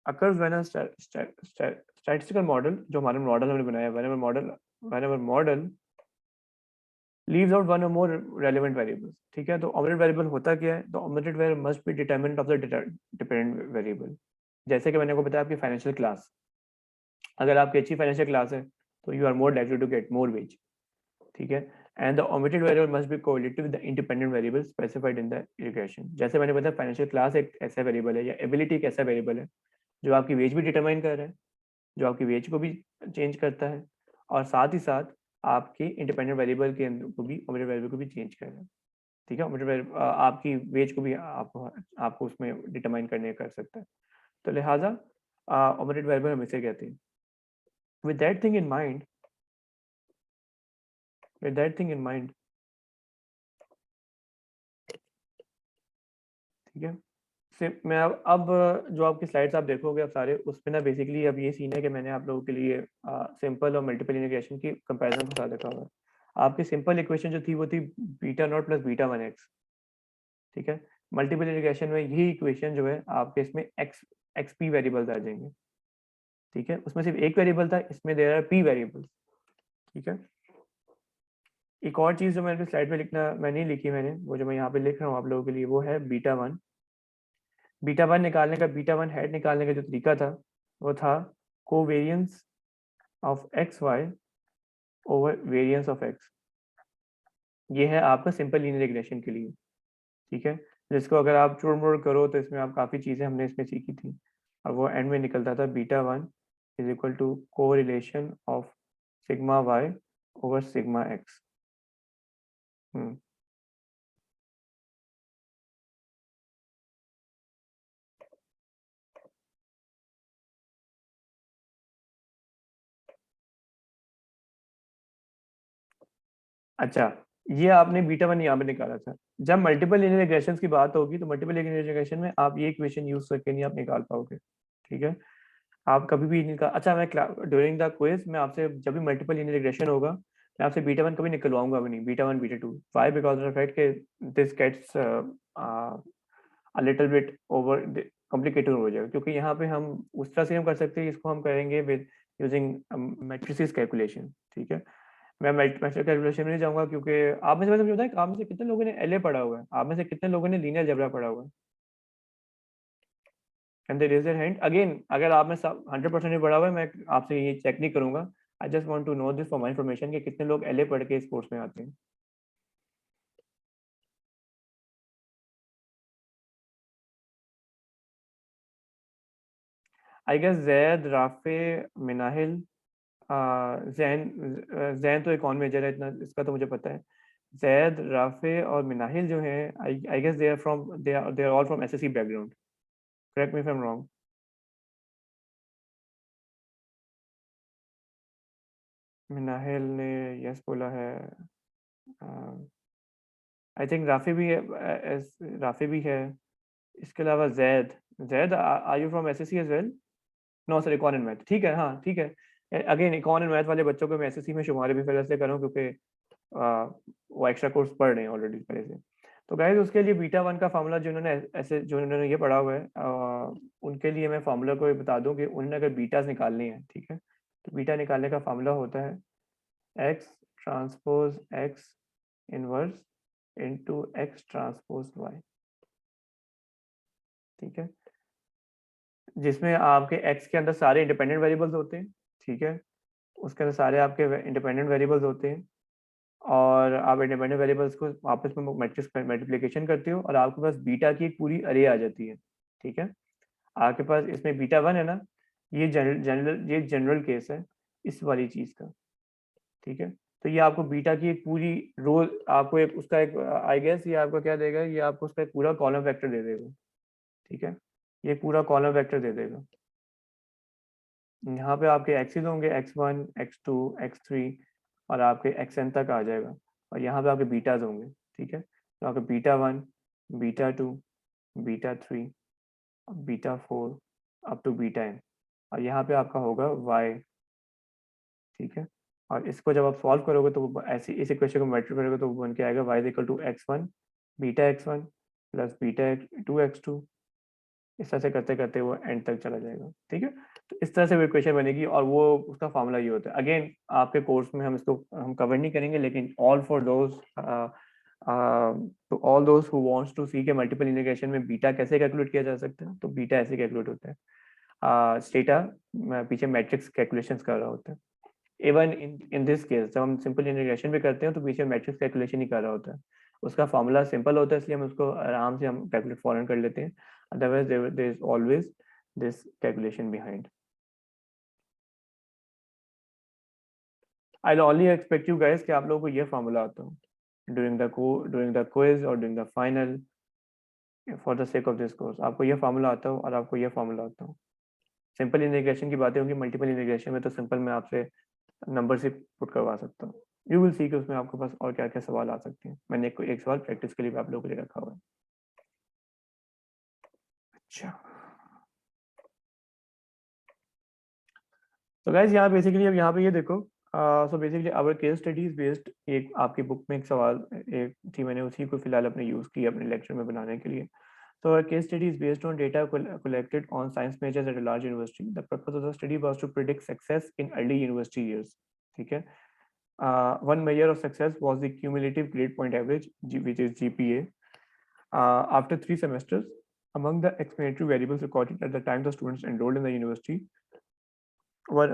occurs when a statistical model, जो हमारे मॉडल हमने बनाया, whenever model leaves out one or more relevant variables, ठीक है। तो omitted variable होता क्या है, तो omitted variable must be determinant of the dependent variable। जैसे कि मैंने आपको बताया, आपकी फाइनेंशियल क्लास, अगर आपकी अच्छी फाइनेंशियल क्लास है तो you are more likely to get more wage, ठीक है। and the omitted variable must be correlated with the independent variable specified in the regression. जैसे मैंने बताया फाइनेंशियल क्लास एक ऐसा वेरिएबल है या एबिलिटी एक ऐसा वेरिएबल है जो आपकी वेज भी डिटरमाइन कर रहा है, जो आपकी वेज को भी चेंज करता है और साथ ही साथ आपके इंडिपेंडेंट वेरिएबल के अंदर को भी ओमिटेड वेरिएबल को भी चेंज कर रहा है। ठीक है, ओमिटेड वेरिएबल आपकी वेज को भी आपको उसमें डिटरमाइन करने कर सकता है। तो लिहाजा ओमिटेड वेरिएबल हम इसे कहते हैं। With that thing in mind, ठीक है, मैं अब जो आपकी स्लाइड्स आप देखोगे अब सारे उसमें ना बेसिकली अब ये सीन है कि मैंने आप लोगों के लिए सिंपल और मल्टीपल इंटीग्रेशन की कंपैरिजन के साथ रखा हुआ है। आपकी सिंपल इक्वेशन जो थी वो थी beta not plus beta 1x। ठीक है, मल्टीपल इंटीग्रेशन में यही इक्वेशन जो है आपके इसमें एक्स पी वेरिएबल्स आ जाएंगे। ठीक है, उसमें सिर्फ एक वेरिएबल था, इसमें देयर आर पी वेरिएबल्स। ठीक है, एक और चीज़ जो मैंने स्लाइड में लिखना मैं नहीं लिखी मैंने, वो जो मैं यहाँ पे लिख रहा हूँ आप लोगों के लिए, वो है बीटा वन। बीटा वन निकालने का, बीटा वन हेड निकालने का जो तरीका था वो था covariance of X Y over variance of X. ये है आपका सिंपल लीनियर रिग्रेशन के लिए। ठीक है, जिसको अगर आप चुड़ मुड़ करो तो इसमें आप काफ़ी चीज़ें हमने इसमें सीखी थी और वो एंड में निकलता था beta one is equal to correlation of sigma Y over sigma X. अच्छा, ये आपने बीटा वन यहाँ पे निकाला था। जब मल्टीपल लीनियर रिग्रेशंस की बात होगी तो मल्टीपल लीनियर रिग्रेशन में आप ये इक्वेशन यूज करके नहीं आप निकाल पाओगे। ठीक है, आप कभी भी निकाल, अच्छा मैं ड्यूरिंग द क्विज मैं आपसे जब भी मल्टीपल लीनियर रिग्रेशन होगा मैं आपसे बीटा वन कभी निकलवाऊंगा भी नहीं, beta one beta two. Why? Because of the fact के this gets a little bit over complicated हो जाएगा, क्योंकि यहाँ पे हम उस तरह से हम कर सकते हैं, इसको हम करेंगे विद यूजिंग मैट्रिसेस कैलकुलेशन। ठीक है, मैं मैट्रिक्स कैलकुलेशन में नहीं जाऊंगा क्योंकि आप में से मुझे बताएं आप में से कितने लोगों ने एलए पढ़ा हुआ है, आप में से कितने लोगों ने लीनियर अलजेब्रा पढ़ा हुआ है? Can they raise their hand again? अगर आप में 100% नहीं पढ़ा हुआ है मैं आपसे ये चेक नहीं करूंगा, I just want to know this for my information कि कितने लोग एलए पढ़ के इस कोर्स में आते हैं। I guess Zaid, Rafay, Minahil, Zain. जैन तो एक ऑन मेजर है, इतना इसका तो मुझे पता है। जैद, राफे और मिनाहिल जो हैं I guess they are all from SSC background. Correct me if I am wrong. Minahil ने यस बोला है। आई थिंक राफी भी है, राफी भी है। इसके अलावा Zaid, Zaid are you from SSC as well? No sir, econ and math. ठीक है, हाँ ठीक है। अगेन इकोन एंड मैथ वाले बच्चों को मैं एसएससी में शुमार भी फिर से कर रहा हूँ क्योंकि वो एक्स्ट्रा कोर्स पढ़ रहे हैं ऑलरेडी पहले से। तो गाइस उसके लिए बीटा वन का फार्मूला जिन्होंने ये पढ़ा हुआ है उनके लिए मैं फार्मूला को बता दूं कि उन्होंने अगर बीटास निकालनी है, ठीक है, तो बीटा निकालने का फार्मूला होता है X transpose X inverse into X transpose Y. ठीक है, जिसमें आपके एक्स के अंदर सारे इंडिपेंडेंट वेरिएबल्स होते हैं। ठीक है, उसके अंदर सारे आपके इंडिपेंडेंट वेरिएबल्स होते हैं और आप इंडिपेंडेंट वेरिएबल्स को आपस में मैट्रिक्स मल्टीप्लिकेशन करते हो और आपके पास बीटा की एक पूरी अरे आ जाती है। ठीक है, आपके पास इसमें बीटा वन है ना, ये जनरल केस है इस वाली चीज का। ठीक है, तो ये आपको बीटा की एक पूरी रो, आपको एक उसका एक आई गेस ये आपको क्या देगा, ये आपको उसका एक पूरा कॉलम वेक्टर दे देगा। ठीक है, ये पूरा कॉलम वेक्टर दे देगा। यहाँ पे आपके एक्सिस होंगे x1, x2, x3 और आपके xn तक आ जाएगा और यहाँ पे आपके बीटाज होंगे। ठीक है, तो आपके beta one, beta two, beta three, beta four up to beta n और यहाँ पे आपका होगा y। ठीक है, और इसको जब आप सॉल्व करोगे तो ऐसे इस इक्वेशन को मल्टीप्लाई करोगे तो बन के आएगा y is equal to x1 beta x1 plus beta 2x2। इस तरह से करते करते वो एंड तक चला जाएगा। ठीक है, तो इस तरह से वो इक्वेशन बनेगी और वो उसका फार्मूला ये होता है। अगेन आपके कोर्स में हम इसको हम कवर नहीं करेंगे, लेकिन ऑल फॉर दोज तो all those who wants to see के मल्टीपल इंटीग्रेशन में बीटा कैसे कैलकुलेट किया जा सकता है, तो बीटा ऐसे कैलकुलेट होता है। स्टेटा पीछे मैट्रिक्स कैलकुलेशंस कर रहा होता है। इवन इन दिस केस जब हम सिंपल इंटीग्रेशन भी करते हैं तो पीछे मैट्रिक्स कैलकुलेशन ही कर रहा होता है, उसका फॉर्मूला सिंपल होता है इसलिए हम उसको आराम से हम कैलकुलेट फौरन कर लेते हैं, otherwise there is always this calculation behind. I only expect you guys कि आप लोगों को ये फॉर्मूला आता हो during the quiz or during the final. For the sake of this course आपको ये फार्मूला आता हो और आपको ये फार्मूला आता हो. सिंपल इंटीग्रेशन की बातें होंगी, मल्टीपल इंटीग्रेशन में तो सिंपल मैं आपसे नंबर से पुट करवा सकता हूँ. यू विल सी कि उसमें आपके पास और क्या क्या सवाल आ सकते हैं. मैंने एक सवाल प्रैक्टिस के लिए आप लोगों के लिए रखा हुआ है. अच्छा तो गाइस यहाँ बेसिकली अब यहाँ पे ये देखो, so basically our case studies based, एक आपकी बुक में एक सवाल एक थी, मैंने उसी को फिलहाल अपने यूज़ किया अपने लेक्चर में बनाने के लिए. So our case study is based on data collected on science majors at a large university. The purpose of the study was to predict success in early university years. ठीक है. One measure of success was the cumulative grade point average, which is GPA. After 3 semesters, among the explanatory variables recorded at the time the students enrolled in the university were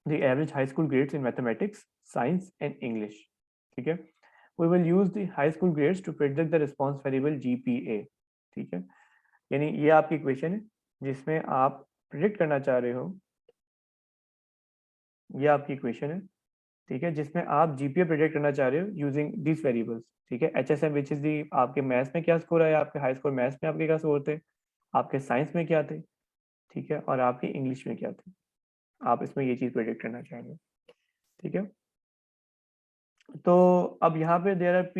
the average high school grades in mathematics, science, and English. ठीक है. We will use the high school grades to predict the response variable GPA. ठीक है. यानी ये आपकी equation है जिसमें आप प्रिडिक्ट करना चाह रहे हो, ये आपकी इक्वेशन है ठीक है, जिसमें आप जीपीए प्रिडिक्ट करना चाह रहे हो यूजिंग दिस वेरिएबल्स. ठीक है. एचएसएम विच इज दी, आपके मैथ्स में क्या स्कोर है, आपके हाई स्कोर मैथ्स में आपके क्या स्कोर थे, आपके साइंस में क्या थे, ठीक है, और आपके इंग्लिश में क्या थे, आप इसमें ये चीज़ प्रिडिक्ट करना चाह रहे हो. ठीक है. तो अब यहाँ पे there are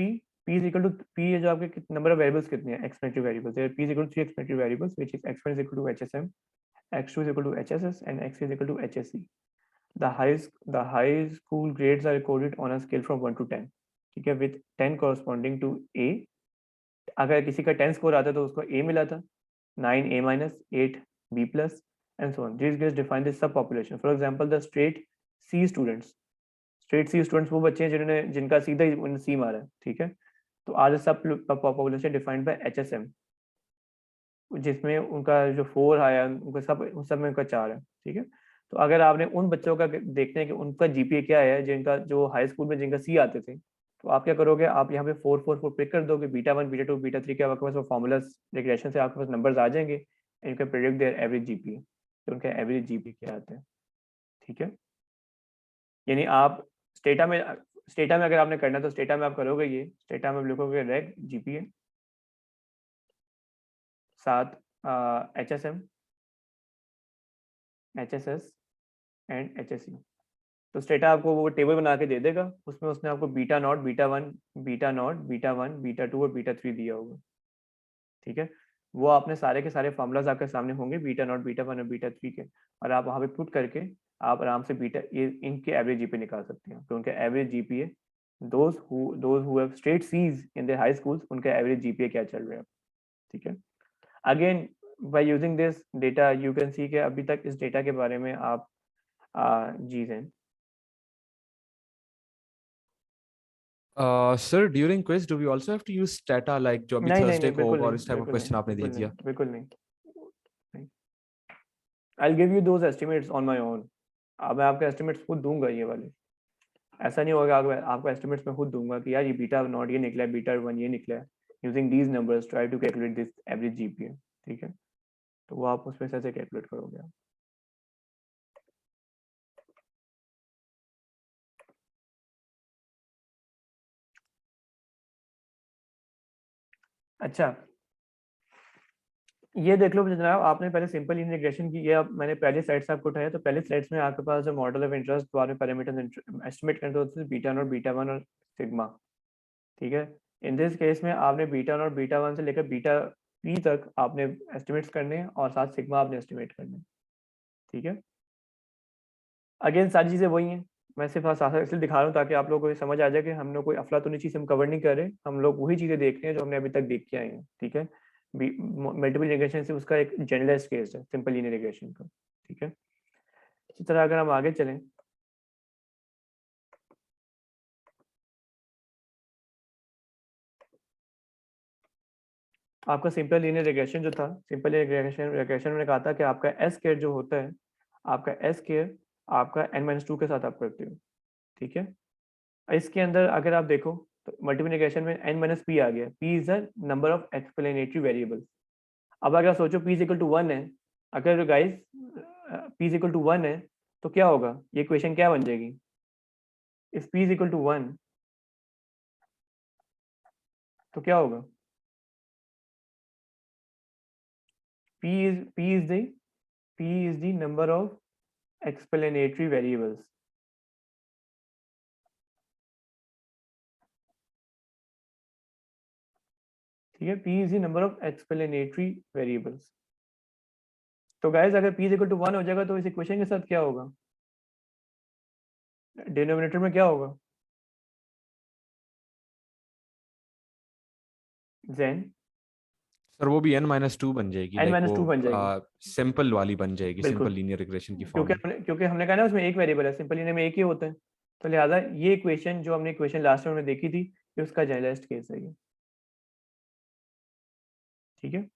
P is equal to P है जो आपके नंबर ऑफ वेरिएबल्स कितने हैं, explanatory variables. There P is equal to 3 explanatory variables which is x1 is equal to HSM, x2 is equal to HSS, and x is equal to HSE. The high school grades are recorded on a scale from 1 to 10. ठीक है, with 10 corresponding to A. अगर किसी का 10 score आता तो उसको A मिला था, 9 A minus, 8 B plus, and so on. These grades define the subpopulation. For example, the straight C students. Straight C students वो बच्चे हैं जिन्होंने जिनका सीधा ही सी मारा है. ठीक है. तो आज सब पॉपुलेशन डिफाइंड बाय एचएसएम, जिसमें उनका जो 4 आया उनका सब में उनका 4 है. ठीक है. तो अगर आपने उन बच्चों का देखते हैं कि उनका जीपीए क्या है, जिनका जो हाई स्कूल में जिनका सी आते थे, तो आप क्या करोगे, आप यहाँ पे 4 4 4 पिक कर दोगे, बीटा 1 बीटा 2 बीटा 3 के आपके पास फॉर्मूला रिग्रेशन से आपके पास नंबर्स आ जाएंगे and you can predict there average GPA, तो उनका एवरेज जीपीए क्या आता है. ठीक है. यानी आप स्टेटा में अगर आपने करना है तो स्टेटा में आप करोगे, ये स्टेटा में लिखोगे रेग जीपीए साथ एचएसएम, एचएसएस एंड एचएसई. तो स्टेटा आपको वो टेबल बना के दे देगा, उसमें उसने आपको beta naught, beta 1, beta naught, beta 1, beta 2 और बीटा 3 दिया होगा. ठीक है. वो आपने सारे के सारे फॉर्मूलाज आपके सामने होंगे, बीटा नॉट, बीटा 1 और बीटा 3 के, और आप वहाँ पे पुट करके आप आराम से बीटा ये इनके एवरेज जीपीए निकाल सकते हैं. तो उनके average GPA those who have straight Cs in their high schools, उनका एवरेज जीपीए क्या चल रहा है. ठीक है. Again by using this data you can see कि अभी तक इस डेटा के बारे में आप जी हैं. Sir during quiz do we also have to use Stata, like जो अभी थर्सडे को होगा और इस टाइप ऑफ क्वेश्चन आपने दे दिया. बिल्कुल नहीं. I'll give you those estimates on my own. अब मैं आपके एस्टिमेट्स खुद दूंगा ये वाले. ऐसा नहीं होगा आपको एस्टिमेट्स मैं खुद दूंगा कि यार ये बीटा नॉट ये निकला है, बीटा 1 ये निकला है. Using these numbers try to calculate this average GPA. ठीक है. तो वो आप उसमें से कैलकुलेट करोगे आप. अच्छा ये देख लो जनाब, आपने पहले सिंपल इंटीग्रेशन की, ये मैंने पहले स्लाइड्स आपको उठाया, तो पहले स्लाइड्स में आपके पास जो मॉडल ऑफ इंटरेस्ट बाद में पैरामीटर्स एस्टिमेट करते होते थे, बीटा नॉट, बीटा 1 और सिग्मा. ठीक है. इन दिस केस में आपने बीटा नॉट, बीटा 1 से लेकर बीटा पी तक आपने एस्टिमेट्स करने हैं और साथ सिग्मा आपने एस्टिमेट करने हैं. ठीक है. अगेन सारी चीज़ें वही हैं, मैं सिर्फ इसलिए दिखा रहा हूँ ताकि आप लोगों को समझ आ जाए कि हम लोग कोई अफलातूनी चीज़ हम कवर नहीं कर रहे, हम लोग वही चीज़ें देख रहे हैं जो हमने अभी तक देख के आए हैं. ठीक है. मल्टीपल इंटीग्रेशन से उसका एक जनरलाइज्ड केस है सिंपल लीनियर रिग्रेशन का. ठीक है. इसी तरह अगर हम आगे चलें, आपका सिंपल लीनियर रिग्रेशन जो था, सिंपल रिग्रेशन में कहा था कि आपका एस केयर जो होता है, आपका एस केयर आपका n-2 के साथ आप करते हो, ठीक है। इसके अंदर अगर आप देखो तो मल्टीप्लिकेशन में n-p आ गया, p is the number of explanatory variables. अब अगर सोचो p इज इक्वल टू 1 है, अगर guys p is equal to 1 है तो क्या होगा, ये इक्वेशन क्या बन जाएगी, if p is equal to 1 तो क्या होगा, p is the number of explanatory variables, ठीक है। p is the number of explanatory variables। तो गाइस अगर p is equal to 1 हो जाएगा तो इस इक्वेशन के साथ क्या होगा, डिनोमिनेटर में क्या होगा, then सर वो भी n-2 बन जाएगी, लाइक n-2 वो बन जाएगी, सिंपल वाली बन जाएगी, बिल्कुल। सिंपल लीनियर रिग्रेशन की क्योंकि फॉर्म। क्योंकि हमने कहा ना उसमें एक वेरिएबल है, सिंपल लीनियर में एक ही होता है, तो लिहाजा ये इक्वेशन जो हमने इक्वेशन लास्ट में देखी थी ये उसका जनरलाइज्ड केस है ये, ठीक है।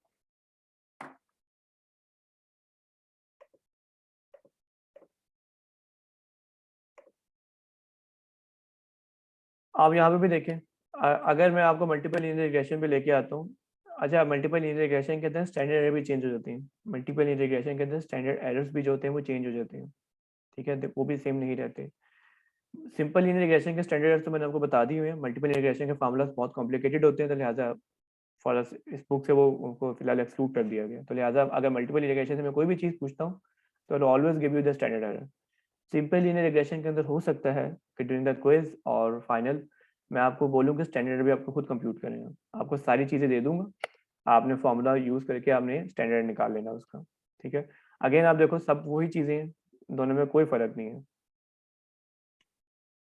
आप यहाँ पे भी देखें, अगर मैं आपको मल्टीपल लीनियर रिग्रेशन पे लेके आता हूँ, अच्छा मल्टीपल लीनियर रिग्रेशन के अंदर स्टैंडर्ड एरर भी चेंज हो जाती हैं, मल्टीपल लीनियर रिग्रेशन के अंदर स्टैंडर्ड एरर्स भी जो होते हैं वो चेंज हो जाते हैं, ठीक है, वो भी सेम नहीं रहते। सिंपल लीनियर रिग्रेशन के स्टैंडर्ड एरर्स तो मैंने आपको बता दी हुई है, मल्टीपल लीनियर रिग्रेशन के फार्मूलाज बहुत कॉम्प्लिकेटेड होते हैं, तो लिहाजा फॉर इस बुक से वो उनको फिलहाल एक्सक्लूड कर दिया गया। तो लिहाजा अगर मल्टीपल लीनियर रिग्रेशन से मैं कोई भी चीज़ पूछता हूँ तो I always give you the standard error. Simple linear regression के अंदर हो सकता है कि ड्यूरिंग द क्विज और फाइनल मैं आपको बोलूँ कि स्टैंडर्ड भी आपको खुद कंप्यूट करेगा, आपको सारी चीज़ें दे दूंगा, आपने फॉर्मूला यूज़ करके आपने स्टैंडर्ड निकाल लेना उसका, ठीक है। अगेन आप देखो सब वही चीज़ें हैं, दोनों में कोई फ़र्क नहीं है।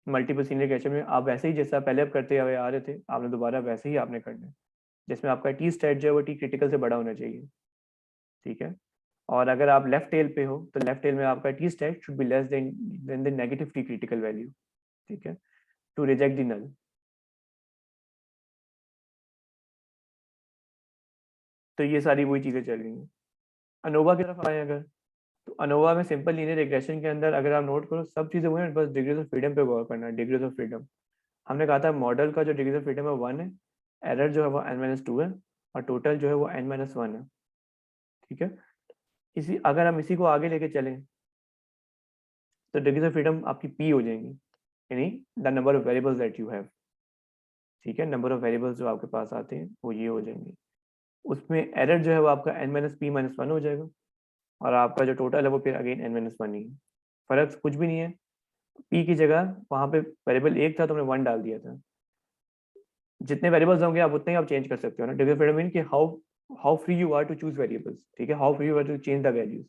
मल्टीपल लीनियर रिग्रेशन में आप वैसे ही जैसा पहले आप करते हुए आ रहे थे, आपने दोबारा वैसे ही आपने करना है, जिसमें आपका टी स्टेट जो है वो टी क्रिटिकल से बड़ा होना चाहिए, ठीक है। और अगर आप लेफ्ट टेल पे हो तो लेफ्ट टेल में आपका T stat should be less then the negative T critical value, ठीक है, टू रिजेक्ट द नल। तो ये सारी वही चीज़ें चल रही हैं। अनोवा की तरफ आए अगर, तो अनोवा में सिंपल लीनियर रिग्रेशन के अंदर अगर आप नोट करो सब चीज़ें वही हैं, बस डिग्रीज ऑफ फ्रीडम पे गौर करना है। डिग्रीज ऑफ फ्रीडम हमने कहा था मॉडल का जो डिग्रीज ऑफ फ्रीडम है 1 है, एरर जो है वो n-2 है और टोटल जो है वो n-1 है, ठीक है। इसी अगर हम इसी को आगे लेके चलें तो डिग्रीज ऑफ फ्रीडम आपकी p हो जाएंगी, यानी the number of variables that you have, ठीक है। नंबर ऑफ वेरिएबल्स जो आपके पास आते हैं वो ये हो जाएंगे, उसमें एरर जो है वो आपका n-p-1 हो जाएगा और आपका जो टोटल है वो फिर अगेन n-1 ही है, फर्क कुछ भी नहीं है। p की जगह वहाँ पे वेरिएबल एक था तो हमने 1 डाल दिया था, जितने वेरिएबल्स होंगे आप उतने ही आप चेंज कर सकते हो ना। डिग्री ऑफ फ्रीडम मीन कि how free you are to choose variables, ठीक है, how free you are to change the values,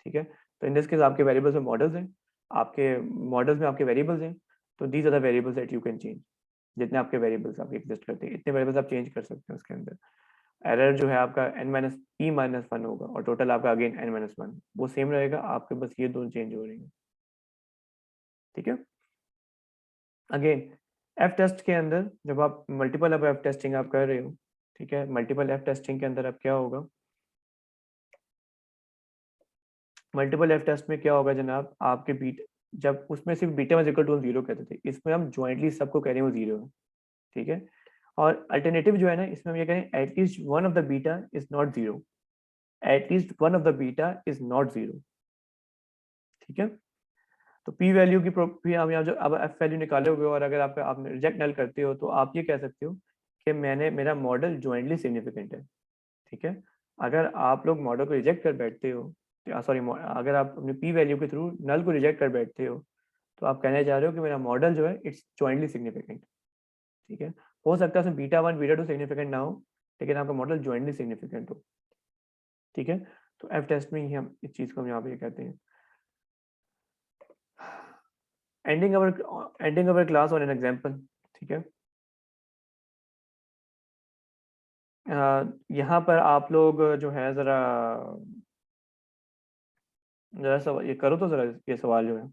ठीक है। तो इन दिस केस आपके वेरिएबल्स में मॉडल्स हैं, आपके मॉडल्स में आपके वेरिएबल्स हैं, तो these are the variables that you can change. जितने आपके वेरिएबल्स आप एग्जिस्ट करते हैं इतने वेरिएबल्स आप चेंज कर सकते हैं उसके अंदर। एरर जो है आपका n-p-1 होगा और टोटल आपका अगेन n-1 वो सेम रहेगा, आपके बस ये दोनों चेंज हो रही हैं, ठीक है। अगेन एफ टेस्ट के अंदर जब आप मल्टीपल अब एफ टेस्टिंग आप कर रहे हो, ठीक है, मल्टीपल एफ टेस्टिंग के अंदर अब क्या होगा, मल्टीपल एफ टेस्ट में क्या होगा जनाब, आपके बीट जब उसमें सिर्फ बीटा वन इक्वल टू 0 कहते थे, इसमें हम ज्वाइंटली सबको कह रहे हैं वो 0 है, ठीक है। और अल्टरनेटिव जो है ना इसमें हम ये करें at least one of the beta is not 0, at least one of the beta is not 0, ठीक है। तो पी वैल्यू की भी हम यहाँ जो अब एफ वैल्यू निकालोगे और अगर आप रिजेक्ट नल करते हो तो आप ये कह सकते हो कि मेरा मॉडल ज्वाइंटली सिग्निफिकेंट है, ठीक है। अगर आप लोग मॉडल को रिजेक्ट कर बैठते हो, सॉरी अगर आप अपने पी वैल्यू के थ्रू नल को रिजेक्ट कर बैठते हो तो आप कहने जा रहे हो कि मेरा मॉडल जो है इट्स ज्वाइंटली सिग्निफिकेंट, ठीक है। हो सकता है उसमें बीटा 1 बीटा 2 सिग्निफिकेंट ना हो लेकिन आपका मॉडल ज्वाइंटली सिग्निफिकेंट हो, ठीक है। तो एफ टेस्ट में ही हम इस चीज़ को हम यहाँ पे कहते हैं। Ending our class on an example, ठीक है। यहाँ पर आप लोग जो है ज़रा ज़रा सवाल ये करो तो ज़रा ये सवाल जो है,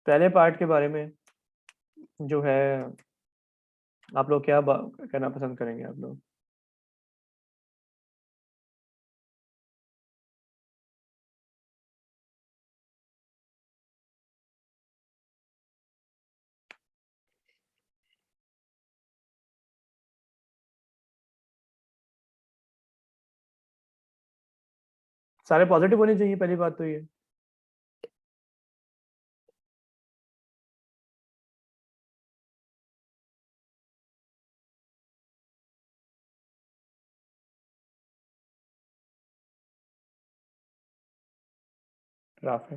पहले पार्ट के बारे में जो है आप लोग क्या करना पसंद करेंगे आप लोग? सारे पॉजिटिव होने चाहिए, पहली बात तो ये। राफे?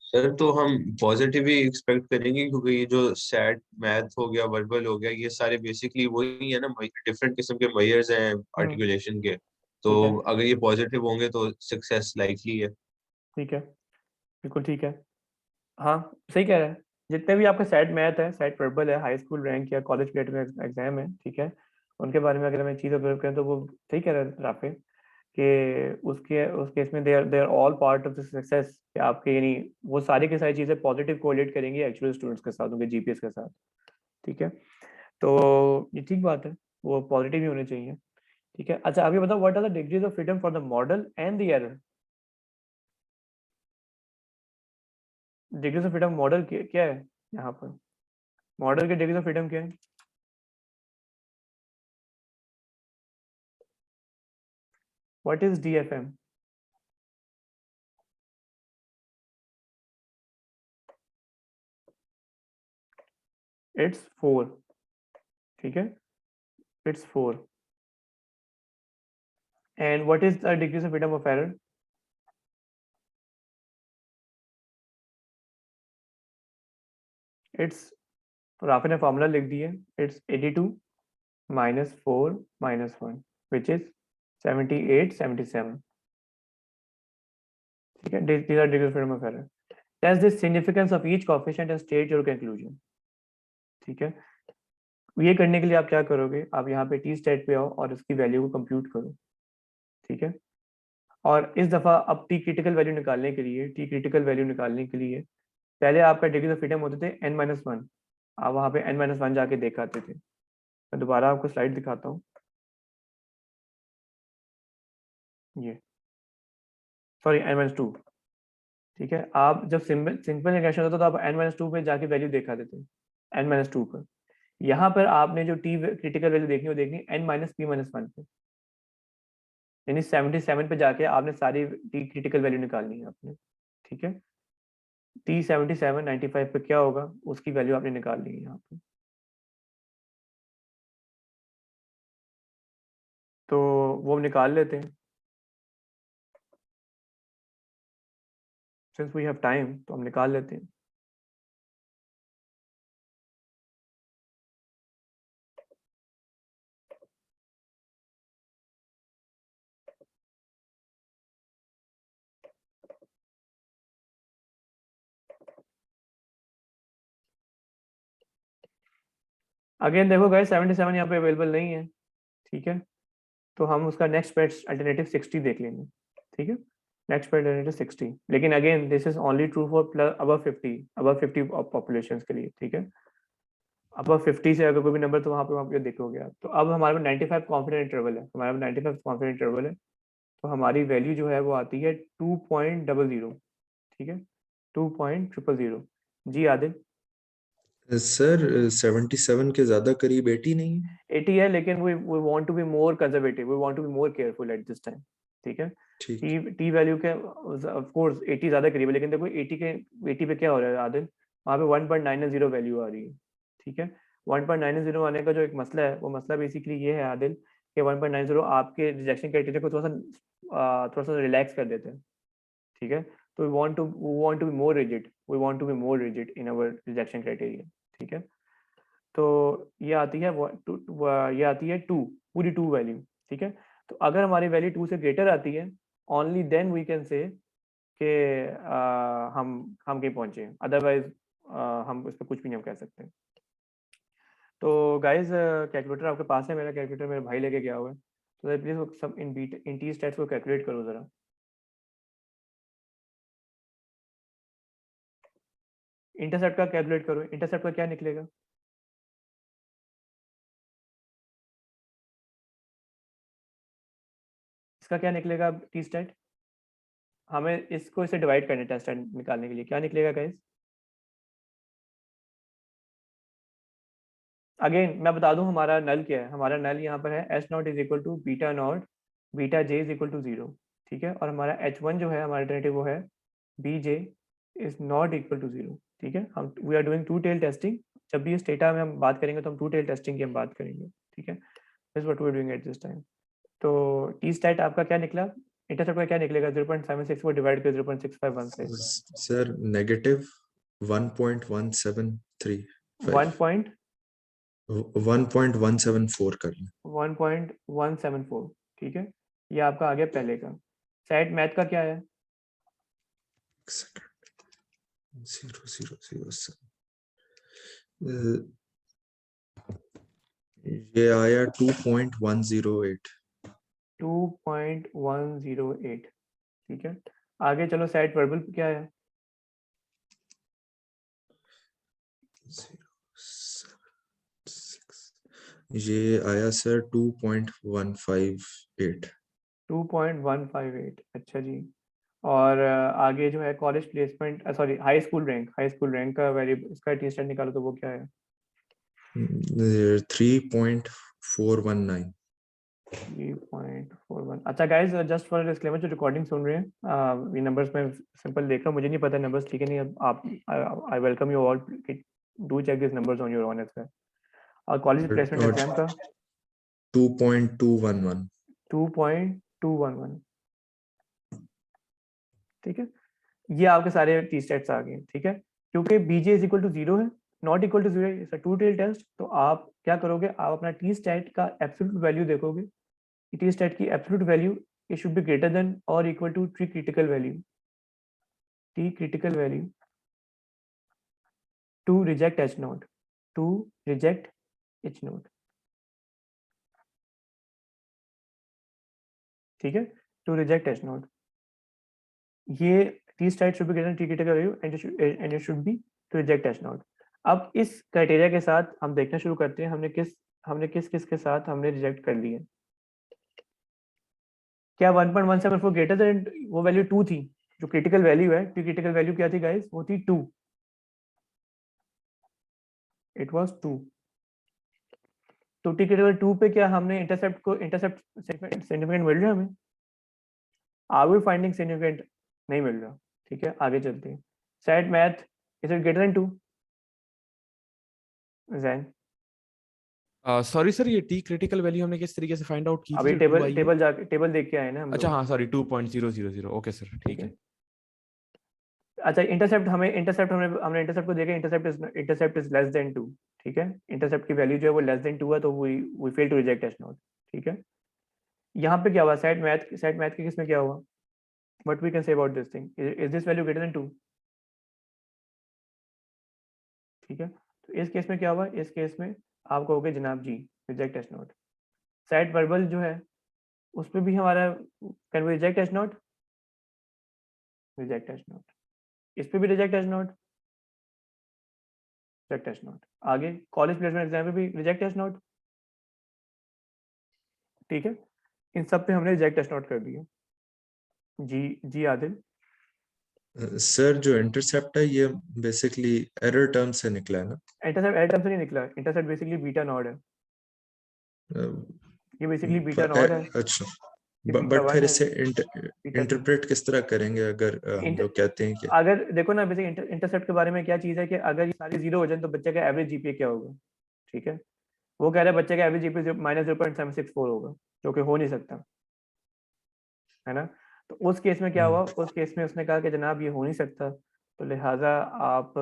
सर तो हम पॉजिटिव ही एक्सपेक्ट करेंगे, क्योंकि ये जो सैट मैथ हो गया, वर्बल हो गया, ये सारे बेसिकली वही है ना, डिफरेंट किस्म के मेजर्स हैं आर्टिकुलेशन के। तो ठीक है, अगर ये पॉजिटिव होंगे तो सक्सेस लाइकली है। ठीक है, बिल्कुल ठीक है। हाँ, सही कह रहे हैं। जितने भी आपके सेट मैथ है, सेट वर्बल है, हाई स्कूल रैंक या कॉलेज ग्रेड में एग्जाम है, ठीक है, उनके बारे में अगर हमें चीज़ ऑब्जर्व करें तो वो सही कह रहे हैं राफे कि उस केस में they are all part of the success, कि आपके यानी वो सारी की सारी चीज़ें पॉजिटिव कोरिलेट करेंगी एक्चुअल स्टूडेंट्स के साथ, उनके जीपीएस के साथ। ठीक है, तो ये ठीक बात है, वो पॉजिटिव ही होने चाहिए। ठीक है, अच्छा अभी बताओ, what are the degrees of freedom for the model and the error? Degrees of freedom model क्या है यहाँ पर? मॉडल के डिग्रीज ऑफ फ्रीडम क्या है? What is DFM? इट्स 4। ठीक है, it's 4। And what is the degrees of freedom of error? It's, तो आपने फॉर्मूला लिख दिए, it's 82 minus 4 minus 1 which is 78 77। ठीक है, these are degrees of freedom of error। Test the significance of each coefficient and state your conclusion। ठीक है, ये करने के लिए आप क्या करोगे, आप यहाँ पे टी स्टेट पे आओ और इसकी वैल्यू को कंप्यूट करो। ठीक है, और इस दफा अब टी क्रिटिकल वैल्यू निकालने के लिए, टी क्रिटिकल वैल्यू निकालने के लिए पहले आपका डिग्री ऑफ फ्रीडम होते थे n-1। आप वहाँ पे n-1 जाके देखाते थे। मैं दोबारा आपको स्लाइड दिखाता हूँ, ये सॉरी n-2। ठीक है, आप जब सिंपल सिंपल रिग्रेशन होता तो आप n-2 पे जाके वैल्यू देखा देते n-2 पर। यहाँ पर आपने जो टी क्रिटिकल वैल्यू देखनी, वो देखनी n-p-1 पे, यानी 77 पे जाके आपने सारी टी क्रिटिकल वैल्यू निकालनी है आपने। ठीक है, टी 77 95 पे क्या होगा, उसकी वैल्यू आपने निकालनी है यहाँ पे। तो वो हम निकाल लेते हैं, सिंस वी हैव टाइम तो हम निकाल लेते हैं। अगेन देखो गाइस, 77 यहाँ पे अवेलेबल नहीं है। ठीक है, तो हम उसका नेक्स्ट बेस्ट अल्टरनेटिव 60 देख लेंगे। ठीक है, नेक्स्ट बेस्ट अल्टरनेटिव 60, लेकिन again this is only true for plus above 50 population के लिए। ठीक है, अबव 50 से अगर कोई भी नंबर, तो वहाँ पे देखोगे आप। तो अब हमारे पास 95 कॉन्फिडेंस इंटरवल है, हमारे पास 95 कॉन्फिडेंस इंटरवल है, तो हमारी वैल्यू जो है वो आती है 2.00। ठीक है, 2.000। जी आदिल? सर 77 के ज्यादा करीब 80 नहीं है? 80 है, लेकिन we want to be more conservative, we want to be more careful at this time. ठीक है, ठीक। टी वैल्यू के ऑफ कोर्स 80 ज्यादा करीब है, लेकिन देखो 80 पे क्या हो रहा है आदिल, वहाँ पे 1.90 वैल्यू आ रही है। ठीक है, 1.90 आने का जो एक मसला है, वो मसला बेसिकली ये है आदिल कि 1.90 आपके रिजेक्शन क्राइटेरिया को थोड़ा सा रिलैक्स कर देते हैं। ठीक है, तो we want to be more rigid, we want to be more rigid in our rejection criteria. ठीक है, तो ये आती है ये आती है 2, पूरी 2 वैल्यू। ठीक है, तो अगर हमारी वैल्यू 2 से ग्रेटर आती है, ओनली देन वी कैन से कि हम कहीं पहुंचे हैं, अदरवाइज हम इस पर कुछ भी नहीं हम कह सकते। तो गाइज कैलकुलेटर आपके पास है? मेरा कैलकुलेटर मेरे भाई लेके गया हुआ है, तो प्लीज सब इन टी स्टेट्स को कैलकुलेट करो जरा। इंटरसेप्ट का कैलकुलेट करो, इंटरसेप्ट का क्या निकलेगा? इसका क्या निकलेगा टी स्टैट? हमें इसको इसे डिवाइड करना है टी स्टैट निकालने के लिए, क्या निकलेगा गाइस? अगेन मैं बता दूं हमारा नल क्या है, हमारा नल यहाँ पर है H naught is equal to beta naught beta J is equal to 0, ठीक है, और हमारा H1 जो है हमारा अल्टरनेटिव वो है B J is not equal to 0, ठीक है। हम we are doing two tail testing, जब भी इस डेटा में हम बात करेंगे तो हम टू टेल टेस्टिंग की हम बात करेंगे, ठीक है, this what we are doing at this time. तो टी स्टैट आपका क्या निकला, इंटरसेप्ट का क्या निकलेगा? 0.76 को डिवाइड कर 0.65 से सर नेगेटिव 1.173 1.174 कर लें 1.174, ठीक है, ये आपका आ गया पहले का। सेट मैथ का क्या है? 0.007 ये आया 2.108 2.108, ठीक है। आगे चलो सेट वर्बल क्या है? 0.76 ये आया सर 2.158 2.158, अच्छा जी। और आगे जो है college placement, sorry high school rank का वेरिएबल, इसका टी स्टैट निकालो तो वो क्या है? 3.419 3.41। अच्छा गाइस, जस्ट फॉर डिस्क्लेमर, जो रिकॉर्डिंग सुन रहे हैं ये नंबर्स में सिंपल देख रहा हूँ, मुझे नहीं पता नंबर्स ठीक है नहीं, आप I welcome you all, do check this numbers on your own as well. और कॉलेज प्लेसमेंट और एग्जाम का 2.211 2.211, ठीक है, ये आपके सारे टी स्टेट्स आ गए, ठीक है। क्योंकि बीजे इज इक्वल टू 0 है, नॉट इक्वल टू 0 है, टू टेल टेस्ट, तो आप क्या करोगे, आप अपना टी स्टेट का एब्सोल्यूट वैल्यू देखोगे, टी स्टेट की absolute value it should be greater than और equal to T critical value to reject H not, ठीक है, टू रिजेक्ट एच नॉट, ये T stat should be greater than T critical value and it should be to reject H not. अब इस criteria के साथ हम देखना शुरू करते हैं, हमने किस के साथ हमने रिजेक्ट कर लिया। क्या 1.174 ग्रेटर देन वो वैल्यू 2 थी, जो क्रिटिकल वैल्यू है, क्रिटिकल वैल्यू क्या थी गाइस? वो थी 2, इट वाज 2। तो टी क्रिटिकल 2 पे क्या हमने इंटरसेप्ट सिग्निफिकेंट मिल रहा है हमें? Are we finding significant? नहीं मिल रहा, ठीक है, आगे चलते हैं। Set math is it greater than 2? Jain sorry sir, ये टी क्रिटिकल वैल्यू हमने किस तरीके से फाइंड आउट की थी? अभी जो 2 आई है? टेबल देख के आए ना हम अच्छा लोग। हाँ सॉरी, 2.000, ओके सर, ठीक है। अच्छा हमने इंटरसेप्ट को देखा, इंटरसेप्ट इज लेस देन 2, ठीक है, इंटरसेप्ट की वैल्यू जो है वो लेस देन 2 है, तो we fail to reject H not, ठीक है। यहाँ पे क्या हुआ, सेट मैथ के किस में क्या हुआ? What we can say about this thing, is this value greater than 2? ठीक है, तो इस केस में क्या हुआ, इस केस में आप कहोगे जनाब जी reject H not. SAT verbal जो है उसमें भी हमारा can we reject H not? Reject H not. इस पे भी reject H not, reject H not. आगे कॉलेज प्लेसमेंट एग्जाम में भी रिजेक्ट एच नॉट, ठीक है, इन सब पे हमने रिजेक्ट एच नॉट कर दिया। जी आदिल। सर जो इंटरसेप्ट है ये बेसिकली एरर टर्म से निकला है ना? इंटरसेप्ट एरर टर्म से नहीं निकला, इंटरसेप्ट बेसिकली बीटा नॉट है, ये बेसिकली बीटा नॉट है, अच्छा, ये बीटा बट 1 फिर है, इसे बीटा 2। इंटरप्रेट किस तरह करेंगे अगर हम लोग कहते हैं कि अगर देखो ना बेसिक इंटरसेप्ट के बारे में क्या चीज़ है कि अगर ये सारी 0 हो जाए तो बच्चे का एवरेज जीपीए क्या होगा, ठीक है, वो कह रहा है बच्चे का एवरेज जीपीए -0.764 होगा, जो कि हो नहीं सकता, है ना। तो उस केस में क्या हुआ, उस केस में उसने कहा कि जनाब ये हो नहीं सकता, तो लिहाजा आप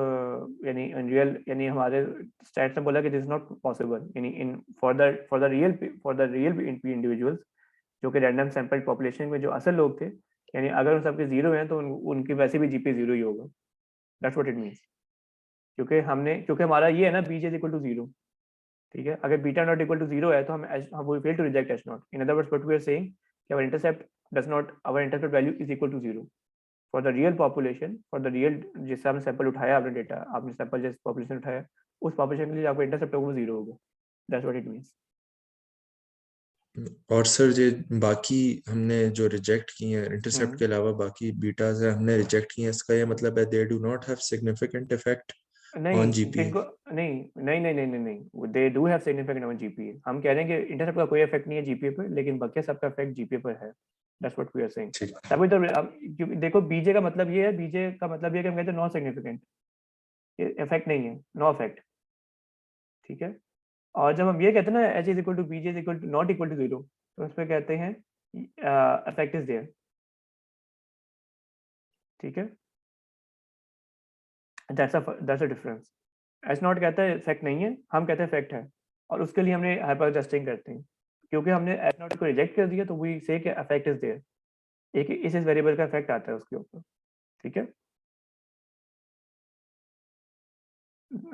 यानी रियल यानी हमारे स्टैट्स ने बोला कि दिस इज नॉट पॉसिबल, यानी in for the real individuals जो कि रैंडम सैंपल पॉपुलेशन में जो असल लोग थे, यानी अगर उन सबके 0 हैं तो उनकी वैसे भी जीपी 0 ही होगा, दैट्स व्हाट इट मीन्स। क्योंकि हमारा ये है ना बीजे इज इक्वल टू 0, ठीक है, अगर बीटा नॉट इक्वल टू 0 है तो हम we fail to reject H not. In other words what we are saying कि our intercept value is equal to 0, for the real population, for the real जिससे आपने sample उठाया, आपने data, आपने sample जिस पॉपुलेशन उठाया, उस पॉपुलेशन के लिए आपका इंटरसेप्ट होगा 0 होगा। That's what it means. और सर ये बाकी हमने जो रिजेक्ट किए हैं इंटरसेप्ट के अलावा बाकी बीटास है हमने रिजेक्ट किए हैं, इसका ये मतलब है they do not have significant effect on GPA? नहीं, they do have significant on GPA. हम कह रहे हैं कि इंटरसेप्ट का कोई इफेक्ट नहीं है जीपीए पर, लेकिन बाकी सबका इफेक्ट जीपीए पर है। That's what we are saying. ठीक। तभी तो क्योंकि देखो बीजे का मतलब ये है, बीजे का मतलब ये है कि हम कहते हैं नॉन सिग्निफिकेंट, ये इफेक्ट नहीं है, नो इफेक्ट, ठीक है। और जब हम ये कहते हैं ना H is equal to BJ is equal to not equal to 0, तो उसमें कहते हैं इफेक्ट इज देयर, ठीक है। That's a difference. H not कहता है इफेक्ट नहीं है, हम कहते हैं इफेक्ट है, और उसके लिए हमने हाइपर एडजस्टिंग करते हैं, क्योंकि हमने एच नॉट को रिजेक्ट कर दिया तो वी से कि इफेक्ट इज देयर, एक इस वेरिएबल का इफेक्ट आता है उसके ऊपर, ठीक है।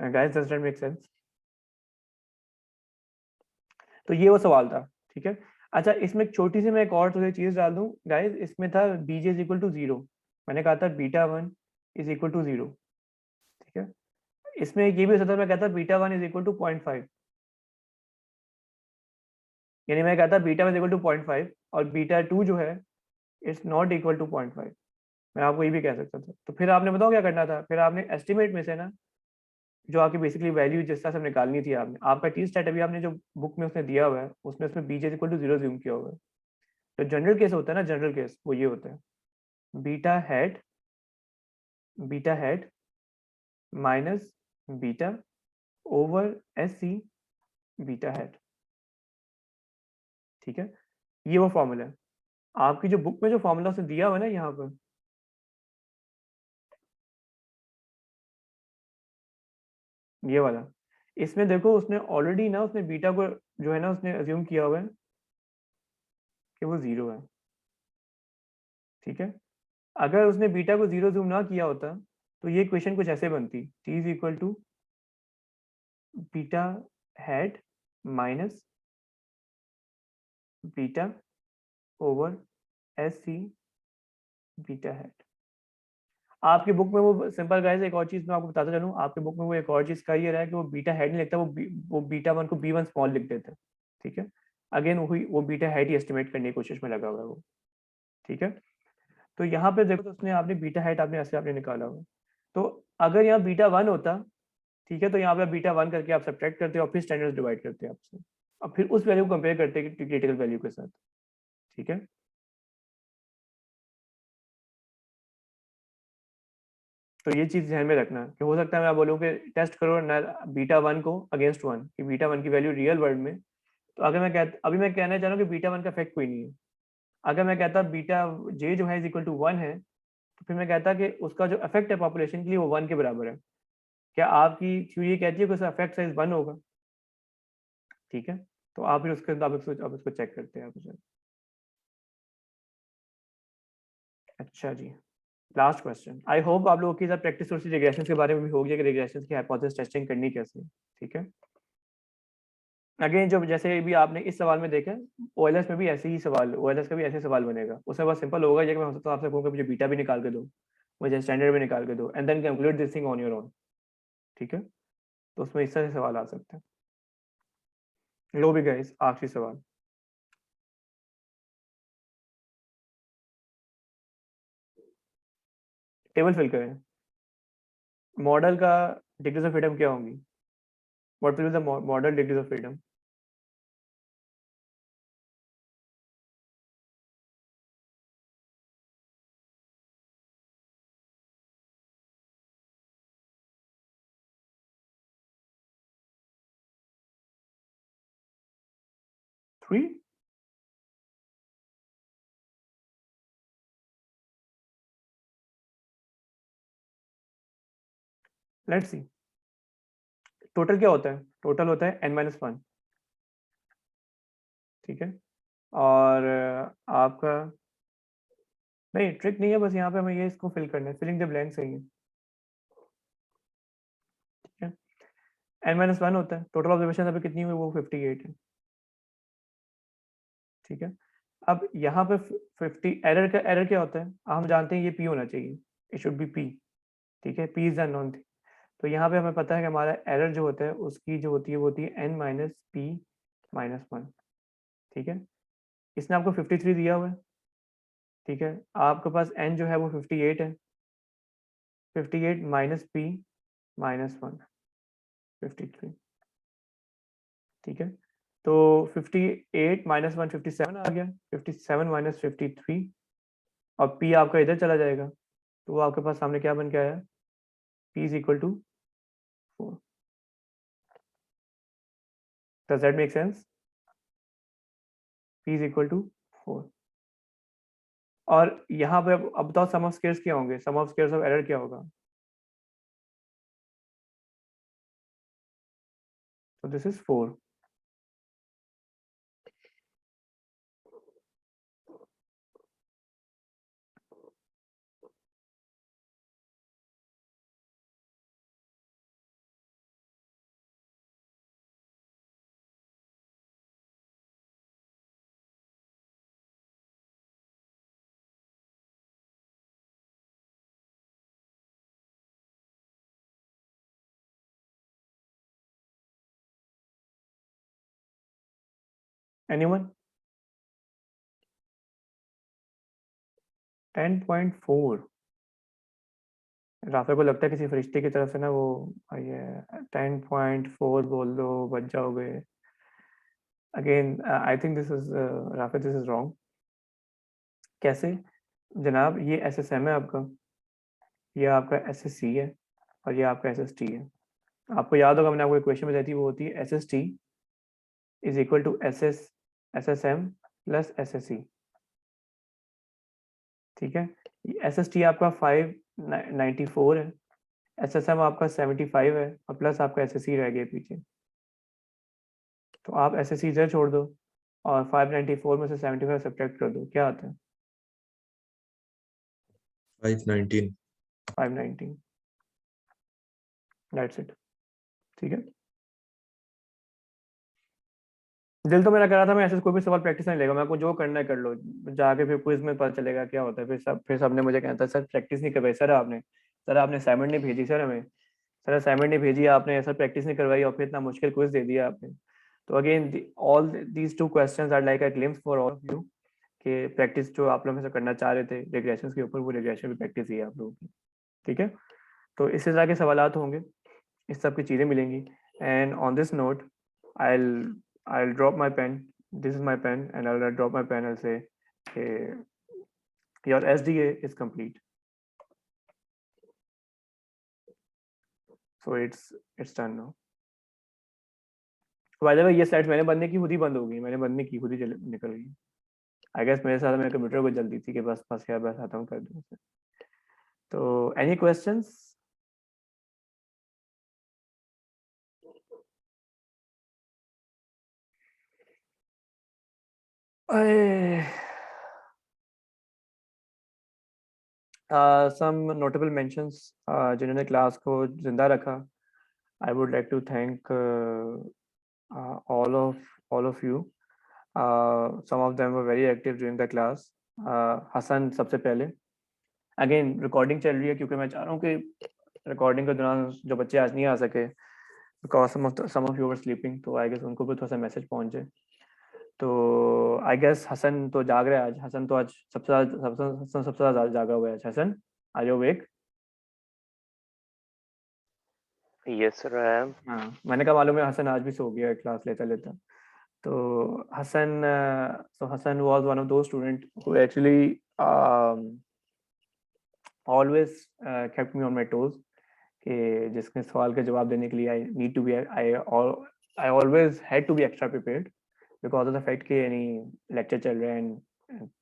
Guys does that make sense? तो ये वो सवाल था, ठीक है। अच्छा, इसमें एक छोटी सी मैं एक और थोड़ी चीज डाल दूं गाइस, इसमें था बीजे इज इक्वल टू 0, मैंने कहा था बीटा 1 इज इक्वल टू 0, ठीक है। इसमें ये भी हो सकता है मैं कहता बीटा 1 इज इक्वल टू 0.5, यानी मैं कहता बीटा 1 इज इक्वल टू 0.5 और बीटा 2 जो है इट्स नॉट इक्वल टू 0.5, मैं आपको ये भी कह सकता था। तो फिर आपने बताओ क्या करना था, फिर आपने एस्टिमेट में से ना जो आपकी बेसिकली वैल्यू जिस तरह से निकालनी थी, आपने आपका टी स्टेट अभी आपने जो बुक में उसने दिया हुआ है उसमें बीजे इक्वल टू 0 ज्यूम किया हुआ है। तो जनरल केस होता है ना, जनरल केस वो ये होता है beta hat minus beta over S C beta hat, ठीक है। ये वो फॉर्मूला है आपकी जो बुक में जो फॉर्मूला उसने दिया हुआ है ना यहाँ पर, ये वाला, इसमें देखो उसने ऑलरेडी ना उसने बीटा को जो है ना उसने अज्यूम किया हुआ है कि वो 0 है, ठीक है। अगर उसने बीटा को 0 जूम ना किया होता तो ये इक्वेशन कुछ ऐसे बनती, T is equal to beta hat minus beta over S C beta hat. आपकी बुक में वो सिंपल गाइस, एक और चीज मैं आपको बताता चलूं, आपके बुक में वो एक और चीज का ये रहा है कि वो बीटा हेड नहीं लिखता, वो बीटा 1 को B1 स्मॉल लिख देते हैं, ठीक है। अगेन वो बीटा हेड ही एस्टिमेट करने की कोशिश में लगा हुआ है वो, ठीक है। तो यहाँ पे देखो तो उसने आपने बीटा हेड आपने ऐसे आपने निकाला हुआ, तो अगर यहाँ बीटा 1 होता, ठीक है, तो यहाँ पे बीटा 1 करके आप सब्ट्रैक्ट करते हो और फिर स्टैंडर्ड डिवाइड करते हैं आपसे, और फिर उस वैल्यू को कंपेयर करते हैं क्रिटिकल वैल्यू के साथ, ठीक है। तो ये चीज ध्यान में रखना कि हो सकता है मैं बोलूँ कि टेस्ट करो ना बीटा 1 को अगेंस्ट 1 कि बीटा 1 की वैल्यू रियल वर्ल्ड में, तो अगर मैं अभी मैं कहना चाह रहा हूँ कि बीटा 1 का इफेक्ट कोई नहीं है। अगर मैं कहता बीटा जे जो है इज इक्वल टू 1 है, तो फिर मैं कहता कि उसका जो इफेक्ट है पॉपुलेशन के लिए वो 1 के बराबर है। क्या आपकी थ्योरी कहती है कि उसका इफेक्ट साइज 1 होगा, ठीक है। तो आप फिर उसके आप इसको चेक करते हैं आप। अच्छा जी, लास्ट क्वेश्चन। आई होप आप लोगों की साथ प्रैक्टिस थोड़ी सी रिग्रेशन के बारे में भी हो गया कि रिग्रेशन की हाइपोथेसिस टेस्टिंग करनी कैसे है, ठीक है। अगेन जो जैसे भी आपने इस सवाल में देखा, ओएलएस में भी ऐसे ही सवाल, ओएलएस का भी ऐसे सवाल बनेगा, उसमें बहुत सिंपल होगा ये कि मैं हो सकता हूँ आपसे कहूँगा मुझे बीटा भी निकाल के दो, मुझे स्टैंडर्ड भी निकाल के दो, and then calculate this thing on your own, ठीक है। तो उसमें इस तरह से सवाल आ सकते हैं। लो भी गाइस, आखिरी सवाल, टेबल फिल करें। मॉडल का डिग्रीज ऑफ फ्रीडम क्या होंगी? What will be the model degrees of freedom? Three? Let's see. Total क्या होता है? टोटल होता है n-1, ठीक है। और आपका नहीं, ट्रिक नहीं है, बस यहाँ पे हमें ये इसको फिल करना है, फिलिंग द ब्लैंक सही है, ठीक है। n-1 होता है, टोटल ऑब्जर्वेशन अभी कितनी हुई वो 58 है, ठीक है। अब यहाँ पे 50 एरर क्या होता है, हम जानते हैं ये p होना चाहिए, इट शुड बी p, ठीक है, p is the non thing. तो यहाँ पे हमें पता है कि हमारा एरर जो होता है उसकी जो होती है वो होती है n माइनस p माइनस 1, ठीक है। इसने आपको 53 दिया हुआ है, ठीक है, आपके पास n जो है वो 58 है, 58 माइनस p माइनस 1, 53, ठीक है। तो 58 माइनस 1 57 आ गया, 57 माइनस 53, और p आपका इधर चला जाएगा, तो वो आपके पास सामने क्या बन के आया, p is equal to 4। Does that make sense? p is equal to 4। और यहाँ पे अब बताओ सम ऑफ स्क्वायर्स क्या होंगे, सम ऑफ स्क्वायर्स ऑफ एरर क्या होगा? तो दिस इज 4। एनीवन? 10.4। राफे को लगता है किसी फरिश्ते की तरफ से ना वो ये 10.4 बोल दो, बच जाओगे। Again I think this is Rafe, this is wrong. कैसे जनाब? ये SSM है आपका, ये आपका SSC है, और ये आपका SST है। आपको याद होगा मैंने आपको एक क्वेश्चन में दी थी, वो होती है SST is equal to SSM plus SSC, ठीक है। SST आपका 594 है, SSM आपका 75 है, और प्लस आपका SSC रह गया पीछे। तो आप SSC इधर छोड़ दो और 594 में से 75 सब्ट्रैक्ट कर दो, क्या आता है? 519। 519, दैट्स इट, ठीक है। दिल तो मेरा कह रहा था मैं ऐसे कोई भी सवाल प्रैक्टिस नहीं लेगा, मैं आपको जो करना है कर लो, जाके फिर क्विज में पता चलेगा क्या होता है। फिर सबने मुझे कहता है सर प्रैक्टिस नहीं करवाई, सर आपने असाइनमेंट नहीं भेजी, सर हमें, सर असाइनमेंट नहीं भेजी आपने, सर प्रैक्टिस नहीं करवाई, और फिर इतना मुश्किल क्विज दे दिया आपने। तो again all these 2 questions are like a glimpse for all of you, कि प्रैक्टिस जो आप लोग में से करना चाह रहे थे रिग्रेशंस के ऊपर, वो रिग्रेशन भी प्रैक्टिस ही है आप लोगों की, ठीक है। तो इस तरह के सवालात होंगे, इस सब की चीज़ें मिलेंगी। And on this note I'll drop my pen, this is my pen, and I'll drop my pen and say, okay, your SDA is complete, so it's done now. By the way, ये slides मैंने बनने की खुद ही बंद हो गई, मैंने बंद नहीं की, खुद ही निकल गई। आई गेस मेरे साथ मेरे कंप्यूटर को जल्दी थी कि बस यार बस आता हूँ कर दूँ। तो any questions? some notable mentions जिन्होंने क्लास को जिंदा रखा, I would like to thank all of you. Some of them were very active during the class. Hasan सबसे पहले, अगेन रिकॉर्डिंग चल रही है क्योंकि मैं चाह रहा हूँ कि रिकॉर्डिंग के दौरान जो बच्चे आज नहीं आ सके, because some of you were sleeping, तो आई गेस उनको भी थोड़ा सा मैसेज पहुंचे। तो आई गेस हसन तो जाग रहा है आज, हसन तो आज सबसे ज़्यादा जागा हुआ है। Hasan, are you awake? Yes, sir, I am. हाँ, मैंने कहा मालूम है हसन आज भी सो गया है क्लास लेता लेता। तो Hasan, so Hassan was one of those students who actually always kept me on my toes, कि जिसके सवाल के जवाब देने के लिए I always had to be extra prepared because of the fact कि यानी lecture चल रहा है, and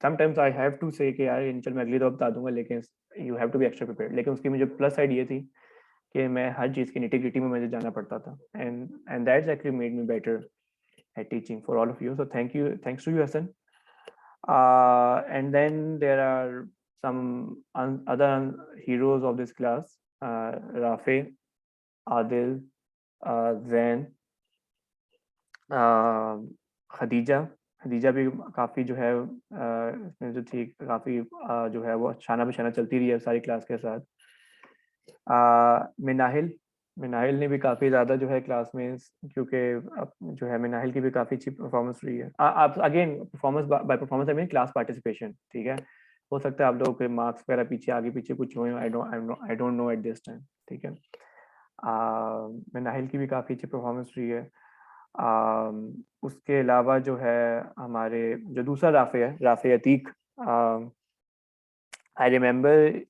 sometimes I have to say कि यार चल मैं अगली दफा बता दूंगा, लेकिन you have to be extra prepared। लेकिन उसकी मुझे प्लस साइड ये थी कि मैं हर चीज़ की निटी-ग्रिटी में मुझे जाना पड़ता था, and that's actually made me better at teaching for all of you. So thanks to you, Hassan. And then there are some other heroes of this class, Rafe, Adil, Zain, Khadija, Khadija भी काफ़ी जो है इसमें जो थी काफ़ी जो है वो शाना बिशाना चलती रही है सारी क्लास के साथ। मिनाहिल मिनाहिल ने भी काफ़ी ज़्यादा जो है क्लास में, क्योंकि अब जो है मिनाहिल की भी काफ़ी अच्छी परफॉर्मेंस रही है। आप again performance by performance I mean class participation, ठीक है। हो सकता है आप लोगों के मार्क्स वगैरह पीछे आगे पीछे कुछ हुए, I don't know at this time, ठीक है। मिनाहिल की भी काफ़ी अच्छी परफॉर्मेंस रही है। उसके अलावा जो है हमारे जो दूसरा राफे है, Rafe Atiq, I remember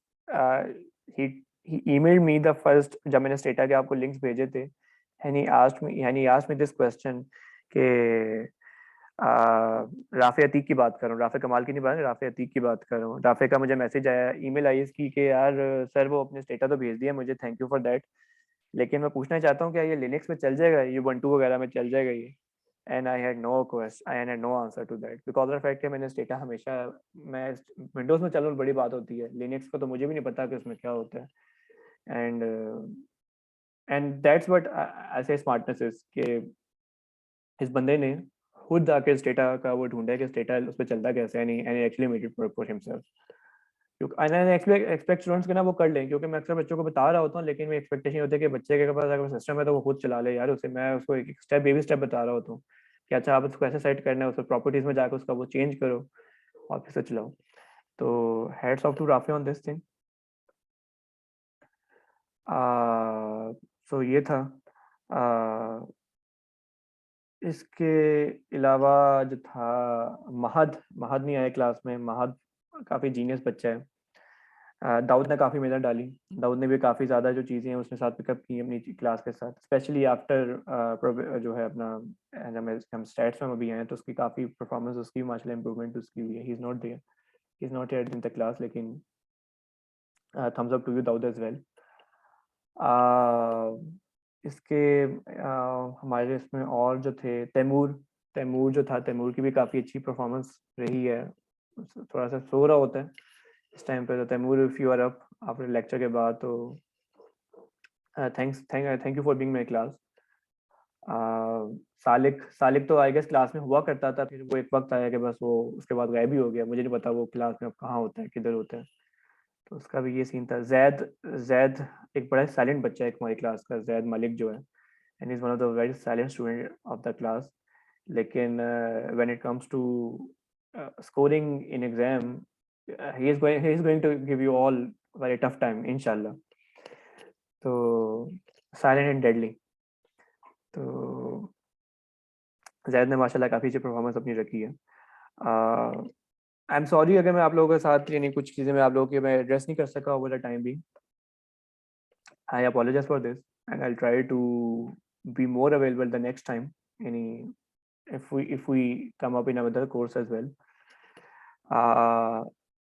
he emailed me the first, जब मैंने स्टेटा के आपको लिंक्स भेजे थे, and he asked me this question कि राफे अतीक की बात कर रहा हूँ, राफे कमाल की नहीं बात, राफे अतीक की बात कर रहा हूँ। राफे का मुझे मैसेज आया, ईमेल आई इसकी कि यार सर वो अपने स्टेटा तो भेज दिया मुझे, थैंक यू फॉर दैट, लेकिन मैं पूछना चाहता हूँ क्या ये लिनक्स में चल जाएगा, ये ubuntu वगैरह में चल जाएगा ये? And I had no answer to that, because of fact कि मैंने स्टेटा हमेशा, मैं विंडोज में चलो बड़ी बात होती है, लिनक्स का तो मुझे भी नहीं पता कि उसमें क्या होता है। एंड दैट्स व्हाट आई से स्मार्टनेस इज कि इस बंदे ने खुद आके स्टेटा का वो ढूंढा कि स्टेटा उस पर चलता कैसे है, and actually made it for himself. Expect students के ना वो कर लें, क्योंकि मैं अक्सर बच्चों को बता रहा होता हूँ, लेकिन मैं एक्सपेक्टेशन होती है कि बच्चे के पास अगर सिस्टम है तो वो खुद चला ले यार, उसे मैं उसको एक स्टेप बेबी स्टेप बता रहा होता हूँ कि अच्छा आप उसको ऐसे सेट करना है, उसको प्रॉपर्टीज में जाकर उसका वो चेंज करो और फिर से चलाओ। तो heads off to Rafay on this thing. So ये था। इसके अलावा जो था महद नहीं आया क्लास में। महद काफ़ी जीनियस बच्चा है। दाऊद ने काफ़ी मेहनत डाली, दाऊद ने भी काफ़ी ज़्यादा जो चीज़ें हैं उसने साथ पिकअप की अपनी क्लास के साथ, स्पेशली आफ्टर जो है अपना जब हम स्टैट्स में भी आए तो उसकी काफ़ी परफॉर्मेंस, उसकी माशाल्लाह इंप्रूवमेंट उसकी हुई है। He is not here in the class, लेकिन thumbs up to you Dawood as well. इसके हमारे इसमें और जो थे तैमूर जो था, तैमूर की भी काफ़ी अच्छी परफॉर्मेंस रही है। थोड़ा सा सो रहा होता है इस टाइम पे, तो Taimur if you are up after lecture के बाद तो thank you for being my class. Salik तो आई गेस क्लास में हुआ करता था, फिर वो एक वक्त आया कि बस वो उसके बाद गायब ही हो गया, मुझे नहीं पता वो क्लास में अब कहाँ होता है, किधर होता है। तो उसका भी ये सीन था। जैद एक बड़ा साइलेंट बच्चा है हमारी क्लास का, जैद मलिक जो है, and is one of the very silent student of the class, लेकिन when it comes to scoring in exam he is going to give you all very tough time inshallah। तो silent and deadly. तो जैद ने माशाल्लाह काफ़ी अच्छी performance अपनी रखी है। आई एम सॉरी अगर मैं आप लोगों के साथ यानी कुछ चीज़ें मैं आप लोगों की मैं एड्रेस नहीं कर सका ओवर द टाइम भी। I apologize for this, and I'll try to be more available the next time. Any if we come up in another course as well.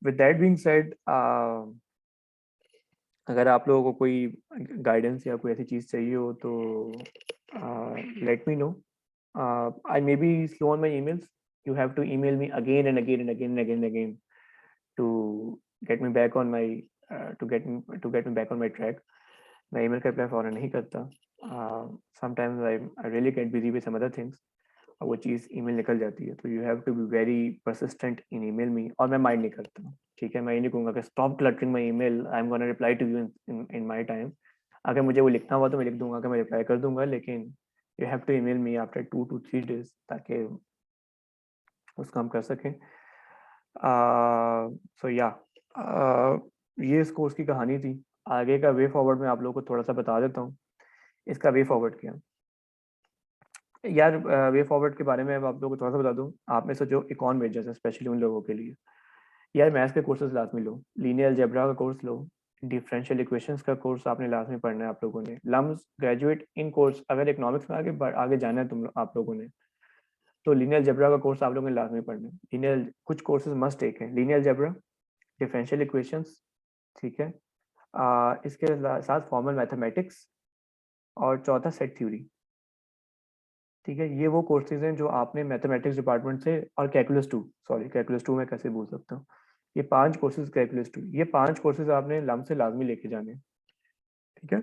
With that being said, अगर आप लोगों को कोई guidance या कोई ऐसी चीज़ चाहिए हो तो let me know. I may be slow on my emails. You have to email me again and again and again and again and again to get me back on my to get me back on my track. मैं email का reply फौरन नहीं करता। Sometimes I really get busy with some other things, और वो चीज़ email निकल जाती है। तो you have to be very persistent in email me, और मैं माइंड नहीं करता, ठीक है। मैं ये नहीं कहूँगा कि stop cluttering my email, I am gonna reply to you in my time. अगर मुझे वो लिखना हुआ तो मैं लिख दूंगा कि मैं रिप्लाई कर दूंगा, लेकिन you have to email me after 2 to 3 days ताकि उसका हम कर सकें। सो या ये इस कोर्स की कहानी थी। आगे का वे फॉरवर्ड में आप लोगों को थोड़ा सा बता देता हूँ। इसका वे फॉरवर्ड क्या यार, वे फॉरवर्ड के बारे में आप लोगों को थोड़ा सा बता दूँ। आप में से जो इकॉन मेजर्स है, स्पेशली उन लोगों के लिए यार मैथ्स के कोर्सेज लाजमी लो, लीनियर अलजेब्रा का कोर्स लो, डिफरेंशियल इक्वेशंस का कोर्स आपने लाजमी पढ़ना है आप लोगों ने। लम्स ग्रेजुएट इन कोर्स, अगर इकोनॉमिक्स में आगे जाना है आप लोगों ने, तो लीनियर अलजेब्रा का कोर्स आप लोगों ने लाजमी पढ़ना है। लीनियर कुछ कोर्सेज मस्ट टेक है, लीनियर अलजेब्रा, डिफरेंशियल इक्वेशंस, ठीक है। इसके साथ फॉर्मल मैथमेटिक्स, और चौथा सेट थ्योरी, ठीक है। ये वो कोर्सेज हैं जो आपने मैथमेटिक्स डिपार्टमेंट से, और कैलकुलस 2 में कैसे भूल सकता हूँ, ये 5 कोर्सेज, कैलकुलस 2, ये 5 कोर्सेज आपने लम से लाजमी लेके जाने, ठीक है।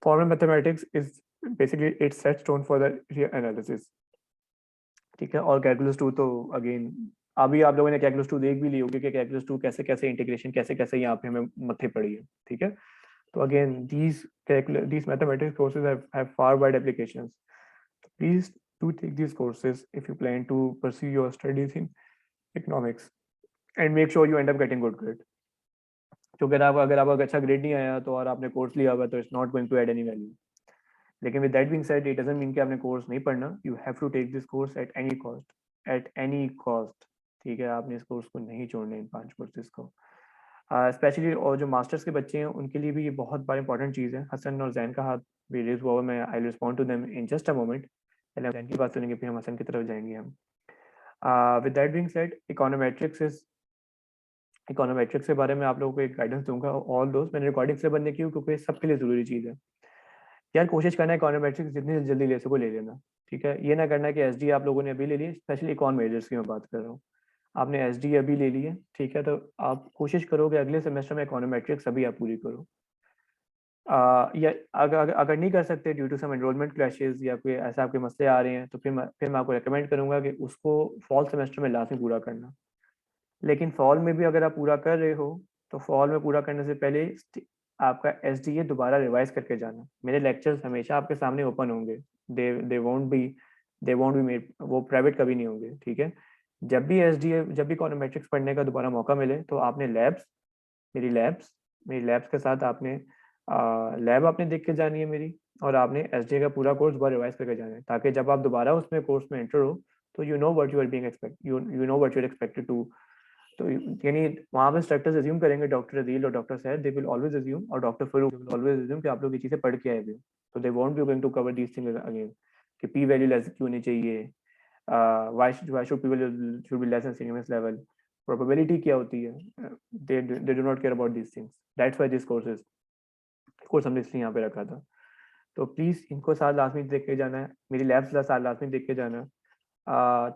Formal mathematics is basically it's set stone for the analysis, ठीक है। और कैलकुलस 2 तो अगेन अभी आप लोगों ने कैलकुलस 2 देख भी ली होगी कि कैलकुलस 2 कैसे कैसे इंटीग्रेशन कैसे कैसे यहाँ पे हमें मत्थे पड़ी है, ठीक है। तो again these mathematics courses have far wide applications. Please do take these courses if you plan to pursue your studies in economics and make sure you end up getting good grade. क्योंकि अगर आपका अच्छा grade नहीं आया तो और आपने course लिया हुआ तो it's not going to add any value. लेकिन with that being said it doesn't mean कि आपने कोर्स नहीं पढ़ना, you have to take this course at any cost, ठीक है। आपने इस कोर्स को नहीं छोड़ना, इन 5 कोर्सेज को स्पेशली। और जो मास्टर्स के बच्चे हैं उनके लिए भी ये बहुत बड़ा इंपॉर्टेंट चीज़ है। हसन और जैन का हाथ भी रेज हुआ, मैं I will respond to them in just a moment. पहले हम जैन की बात सुनेंगे फिर हम हसन की तरफ जाएंगे हम। With that being said econometrics के बारे में आप लोगों को एक गाइडेंस दूंगा। ऑल दोस्त मैंने रिकॉर्डिंग से बनने की क्योंकि सबके लिए ज़रूरी चीज़ है यार। कोशिश करना है इकोनोमेट्रिक्स जितनी जल्दी ले सको ले लेना, ठीक है। ये ना करना है कि एसडी आप लोगों ने अभी ले ली, स्पेशली इकॉन मेजर्स की मैं बात कर रहा हूँ। आपने एसडी अभी ले ली है, ठीक है, तो आप कोशिश करोगे अगले सेमेस्टर में इकोनोमेट्रिक्स अभी आप पूरी करो। या अगर नहीं कर सकते due to some enrolment clashes या कोई ऐसा आपके मसले आ रहे हैं तो फिर मैं आपको रेकमेंड करूंगा कि उसको फॉल सेमेस्टर में लास्ट में पूरा करना। लेकिन फॉल में भी अगर आप पूरा कर रहे हो तो फॉल में पूरा करने से पहले आपका एसडीए दोबारा रिवाइज करके जाना। मेरे लेक्चर्स हमेशा आपके सामने ओपन होंगे, दे वोंट बी मेड, वो प्राइवेट कभी नहीं होंगे, ठीक है। जब भी इकोनोमेट्रिक्स पढ़ने का दोबारा मौका मिले तो आपने मेरी लैब्स के साथ आपने लैब आपने देख के जानी है मेरी, और आपने एसडीए का पूरा कोर्स दोबारा रिवाइज करके जाना है, ताकि जब आप दोबारा उसमें कोर्स में एंटर हो तो you know what you are being expected to. तो यानी वहाँ पे इंस्ट्रक्टर्स अज्यूम करेंगे, डॉक्टर अदील और doctor Syed they will always assume, और doctor Farooq will always assume कि आप लोग ये चीज़ें पढ़ के आए हुए, तो they won't be going to cover these things again कि पी वैल्यू लेस क्यों नहीं चाहिए, why should P value should be less than CMS level, probability क्या होती है, they do not care about these things. That's why this course हमने इसलिए यहाँ पे रखा था। तो प्लीज़ इनको साथ लाजमी देख के जाना है, मेरी लैब्स साथ लाजमी देख के जाना,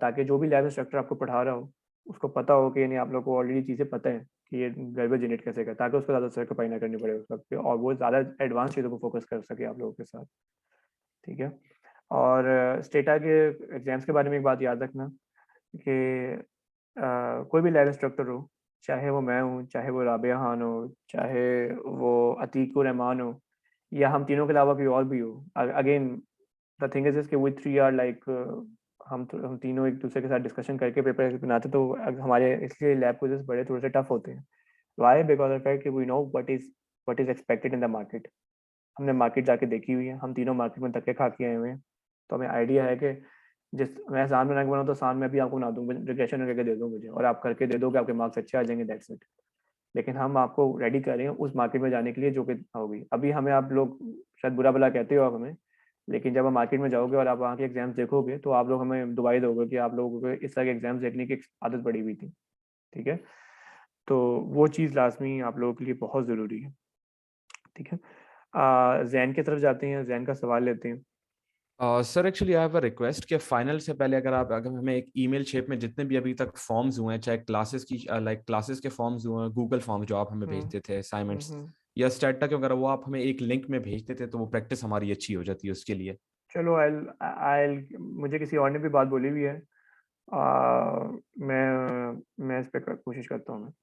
ताकि जो भी लैब इंस्ट्रक्टर आपको पढ़ा रहा हो उसको पता हो कि यानी आप लोग को ऑलरेडी चीज़ें पता है कि ये गड़बड़ जनरेट कैसे कर, ताकि उसको ज़्यादा सर कपाई ना करनी पड़े उस वक्त पे, और वो ज़्यादा एडवांस चीज़ों को फोकस कर सके आप लोगों के साथ, ठीक है। और स्टेटा के एग्जाम्स के बारे में एक बात याद रखना कि कोई भी लैब इंस्ट्रक्टर हो, चाहे वो मैं हूँ, चाहे वो राबिया खान हो, चाहे वो अतीक रहमान हो, या हम तीनों के अलावा कोई और भी हो, अगेन द थिंग इज कि वी थ्री आर लाइक हम तीनों एक दूसरे के साथ डिस्कशन करके पेपर बनाते, तो हमारे इसलिए लैब क्विज़ेस बड़े थोड़े से टफ होते हैं। वाई? बिकॉज ऑफ फैक्ट कि we know what is expected in the market. हमने मार्केट जाके देखी हुई है, हम तीनों मार्केट में धक्के खा के आए हुए हैं, तो हमें आइडिया है कि जिस मैं आसान बना के बनाऊँ तो आसान में भी आपको बना दूँ, रिग्रेशन करके दे दूँ मुझे, और आप करके दे दोगे, आपके मार्क्स अच्छे आ जाएंगे, दैट्स इट। लेकिन हम आपको रेडी कर रहे हैं उस मार्केट में जाने के लिए जो कि होगी। अभी हमें आप लोग शायद बुरा भला कहते हो आप हमें, लेकिन जब आप मार्केट में जाओगे और आप वहाँ के एग्जाम्स देखोगे तो आप लोग हमें दुआई दोगे कि आप लोगों को इस तरह के एग्जाम्स देखने की आदत पड़ी हुई थी, ठीक है। तो वो चीज़ लाजमी आप लोगों के लिए बहुत ज़रूरी है, ठीक है। जैन की तरफ जाते हैं, जैन का सवाल लेते हैं। Sir actually I have a request कि फाइनल से पहले अगर हमें एक ईमेल शेप में जितने भी अभी तक फॉर्म्स हुए हैं, चाहे क्लासेस की क्लासेस के फॉर्म्स हुए हैं, गूगल फॉर्म जो आप हमें भेजते थे असाइनमेंट्स, या स्टेटा के, अगर वो आप हमें एक लिंक में भेजते थे तो वो प्रैक्टिस हमारी अच्छी हो जाती है उसके लिए। चलो मुझे किसी और ने भी बात बोली हुई है, मैं इस पर कोशिश करता हूँ।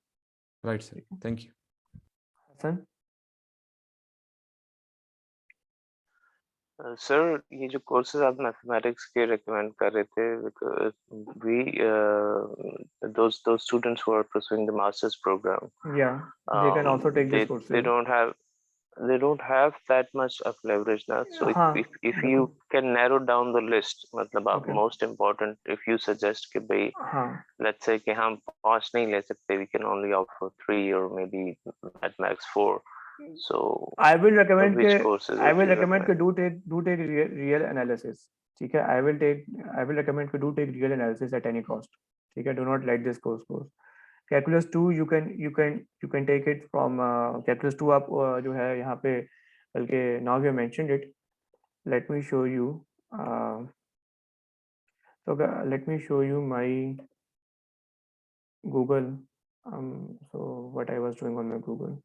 Right sir, thank you. Hasan? Sir ये जो कोर्सेज आप मैथमेटिक्स के रिकमेंड कर रहे थे, we those students who are pursuing the master's program, yeah, they can also take these courses. They don't have that much of leverage now. So if you can narrow down the list, मतलब आप most important, if you suggest कि भाई let's say कि हम 5 नहीं ले सकते, we can only opt for 3 or maybe at max 4. So I will recommend कि do take real analysis, ठीक है। I will recommend कि do take real analysis at any cost, ठीक है। Do not let this course go. Calculus 2 you can take it from Calculus 2 आप जो है यहाँ पे, बल्कि now you mentioned it, let me show you so let me show you my Google, so what I was doing on my Google.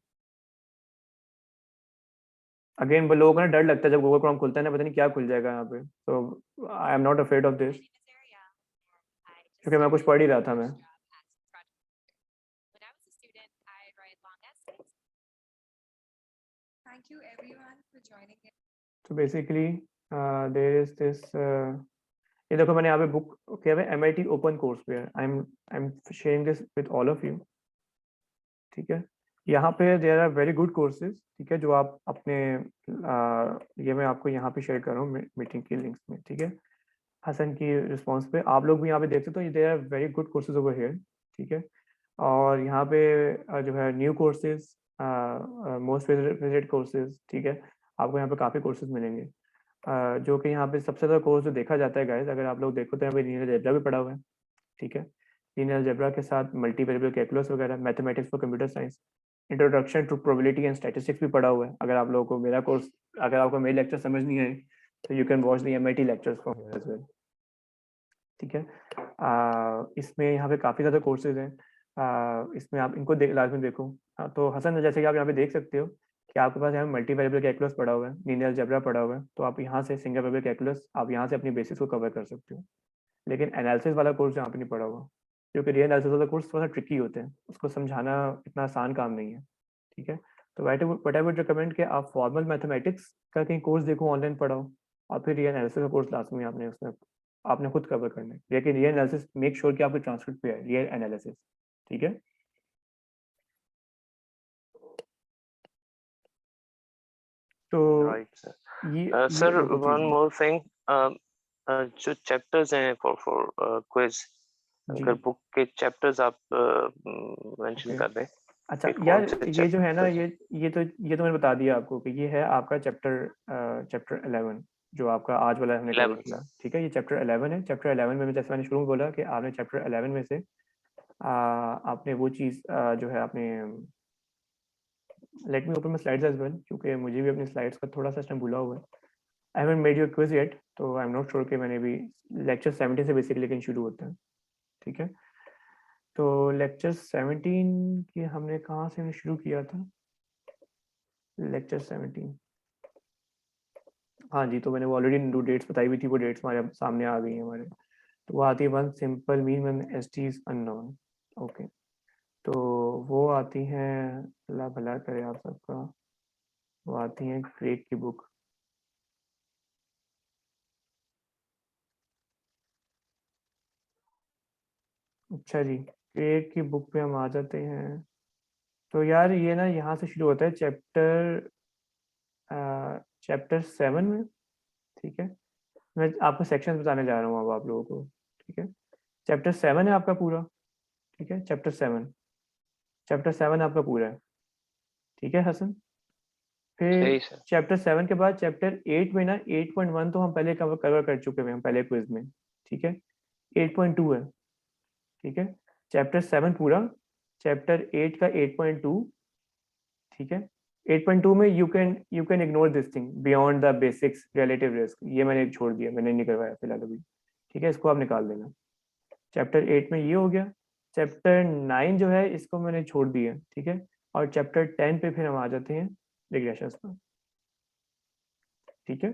Again लोगों को ना डर लगता है जब गूगल क्रोम खुलता है ना, पता नहीं क्या खुल जाएगा यहाँ पे, तो I am not afraid of this. क्योंकि मैं कुछ पढ़ ही रहा था मैं। Thank you everyone for joining in. So basically there is this ये देखो मैंने यहाँ पे बुक किया है MIT ओपन कोर्स पे, I am sharing this with all of you, ठीक है। यहाँ पे there are very good courses, ठीक है, जो आप अपने ये मैं आपको यहाँ पे शेयर कर रहा हूँ मीटिंग की लिंक्स में, ठीक है। हसन की रिस्पांस पे आप लोग भी यहाँ पे देख सकते हो, there are very good courses over here, ठीक है। और यहाँ पे जो है new courses, most visited courses, ठीक है, आपको यहाँ पे काफ़ी कोर्सेज मिलेंगे। जो कि यहाँ पे सबसे ज़्यादा कोर्स जो देखा जाता है गाइस, अगर आप लोग देखो तो यहाँ पे लीनियर अलजेब्रा भी पढ़ा हुआ है, ठीक है। लीनियर अलजेब्रा के साथ मल्टी वेरिएबल कैलकुलस वगैरह, mathematics for computer science, introduction to probability and statistics भी पढ़ा हुआ है। अगर आप लोगों को मेरा कोर्स, अगर आपको मेरे लेक्चर समझ नहीं आए तो you can watch the MIT lectures from here as well, ठीक है। इसमें यहाँ पे काफ़ी ज़्यादा कोर्सेज हैं, इसमें आप इनको लाजमी देखो। तो हसन, जैसे कि आप यहाँ पे देख सकते हो कि आपके पास यहाँ मल्टी वेरिएबल कैलकुलस पढ़ा हुआ है, लीनियर अलजेब्रा पढ़ा हुआ है, तो आप यहाँ से सिंगल वेरिएबल कैलकुलस आप यहाँ से अपनी बेसिस को कवर कर सकते हो। लेकिन एनालिसिस वाला कोर्स यहाँ पे नहीं पढ़ा हुआ, क्योंकि रियल एनालिसिस वाला कोर्स थोड़ा ट्रिकी होते हैं, उसको समझाना इतना आसान काम नहीं है, ठीक है। तो व्हाट आई वुड रिकमेंड कि आप फॉर्मल मैथमेटिक्स का कहीं कोर्स देखो, ऑनलाइन पढ़ाओ, और फिर रियल एनालिसिस का कोर्स लास्ट में आपने उसमें आपने खुद कवर करना है। लेकिन रियल एनालिसिस मेक श्योर कि आपके ट्रांसक्रिप्ट पे है रियल एनालिसिस, ठीक है। तो right sir, one more thing, जो चैप्टर्स हैं फॉर क्विज, अगर बुक के चैप्टर्स आप मेंशन कर दें। अच्छा यार, ये जो है ना, ये तो मैंने बता दिया आपको कि ये है आपका चैप्टर 11 जो आपका आज वाला हमने कवर किया, ठीक है। ये चैप्टर 11 है। चैप्टर 11 में जैसे मैंने शुरू में बोला कि आपने चैप्टर 11 में से आपने वो चीज़ जो है आपने, let me open my slides as well, क्योंकि मुझे भी अपनी स्लाइड्स का थोड़ा सा इसमें भूला हुआ है। I haven't made your quiz yet, तो आई एम नॉट श्योर कि मैंने भी लेक्चर 17 से बेसिकली लेकिन शुरू होता है, ठीक है। तो लेक्चर 17 की हमने कहाँ से शुरू किया था? लेक्चर 17, हाँ जी, तो मैंने वो ऑलरेडी 2 डेट्स बताई हुई थी, वो डेट्स हमारे सामने आ गई हैं हमारे। तो वो आती है one simple mean one ST is unknown, okay. तो वो आती हैं, अल्लाह भला करे आप सबका, वो आती हैं क्रेग की बुक। अच्छा जी, क्रेग की बुक पे हम आ जाते हैं। तो यार ये ना यहाँ से शुरू होता है चैप्टर 7 में, ठीक है। मैं आपको सेक्शंस बताने जा रहा हूँ अब आप लोगों को, ठीक है। चैप्टर 7 है आपका पूरा, ठीक है। चैप्टर 7 आपका पूरा है, ठीक है हसन। फिर चैप्टर 7 के बाद चैप्टर 8 में ना 8.1 तो हम पहले कवर कर चुके हैं हम पहले क्विज में, ठीक है। 8.2 है, ठीक है। चैप्टर 7 पूरा, चैप्टर 8 का 8.2, ठीक है। 8.2 में you can ignore this thing beyond the basics relative risk, ये मैंने छोड़ दिया, मैंने नहीं करवाया फिलहाल अभी, ठीक है। इसको आप निकाल देना। चैप्टर 8 में ये हो गया। चैप्टर 9 जो है इसको मैंने छोड़ दिया, ठीक है। और चैप्टर 10 पे फिर हम आ जाते हैं रिग्रेशंस पर, ठीक है।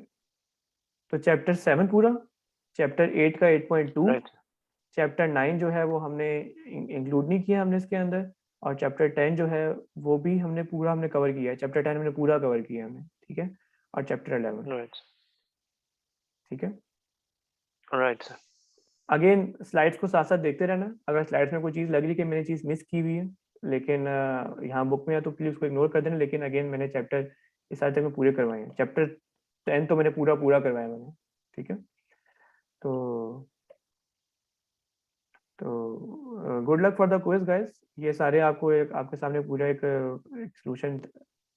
तो चैप्टर 7 पूरा, चैप्टर 8 का 8.2, चैप्टर 9 जो है वो हमने इंक्लूड नहीं किया हमने इसके अंदर, और चैप्टर 10 जो है वो भी हमने पूरा कवर किया है। चैप्टर 10 हमने पूरा कवर किया हमने, ठीक है। और चैप्टर 11, ठीक है। Right sir. अगेन स्लाइड्स को साथ साथ देखते रहना, अगर स्लाइड्स में कोई चीज़ लग रही कि मैंने चीज़ मिस की हुई है लेकिन यहाँ बुक में है तो प्लीज़ उसको इग्नोर कर देना। लेकिन अगेन मैंने चैप्टर इस सारे तक में पूरे करवाए हैं। चैप्टर 10 तो मैंने पूरा करवाया मैंने, ठीक है। तो good luck for the quiz guys. ये सारे आपको आपके सामने पूरा एक सॉल्यूशन,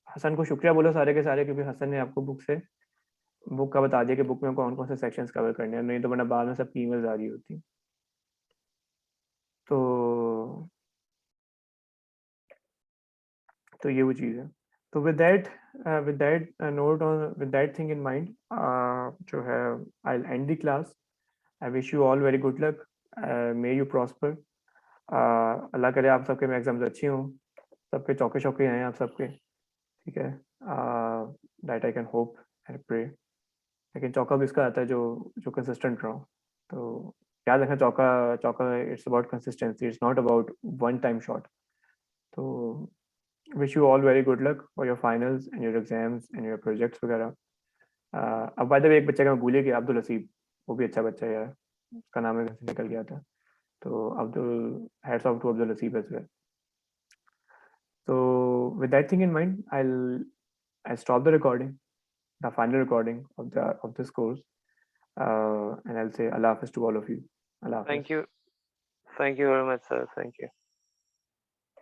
हसन को शुक्रिया बोलो सारे के सारे, क्योंकि हसन ने आपको बुक का बता दिया कि बुक में कौन कौन से सेक्शंस कवर करने हैं, नहीं तो वरना बाद में सबकी ईमेल्स आ रही होती। तो ये वो चीज़ है। तो with that note on, with that thing in mind, जो है I will end the class. I wish you all very good luck, may you prosper. Allah करे आप सबके में एग्जाम्स अच्छी हों, सबके चौके चौके हैं आप सबके, ठीक है। That I can hope and pray. लेकिन चौका भी इसका आता है जो कंसिस्टेंट रहो। तो याद रखना चौका it's about consistency, it's not about one time shot. तो wish you all very good luck for your finals and your exams and your projects वगैरह. अब by the way एक बच्चे का मैं भूल ही गया, अब्दुल हसीब, वो भी अच्छा बच्चा है यार, उसका नाम है निकल गया था. तो Abdul, hats off to Abdul Hasieb as well. So with that thing in mind, I'll stop the recording, the final recording of this course, and I'll say Allah Hafiz to all of you. Allah Hafiz. Thank you very much, sir. Thank you.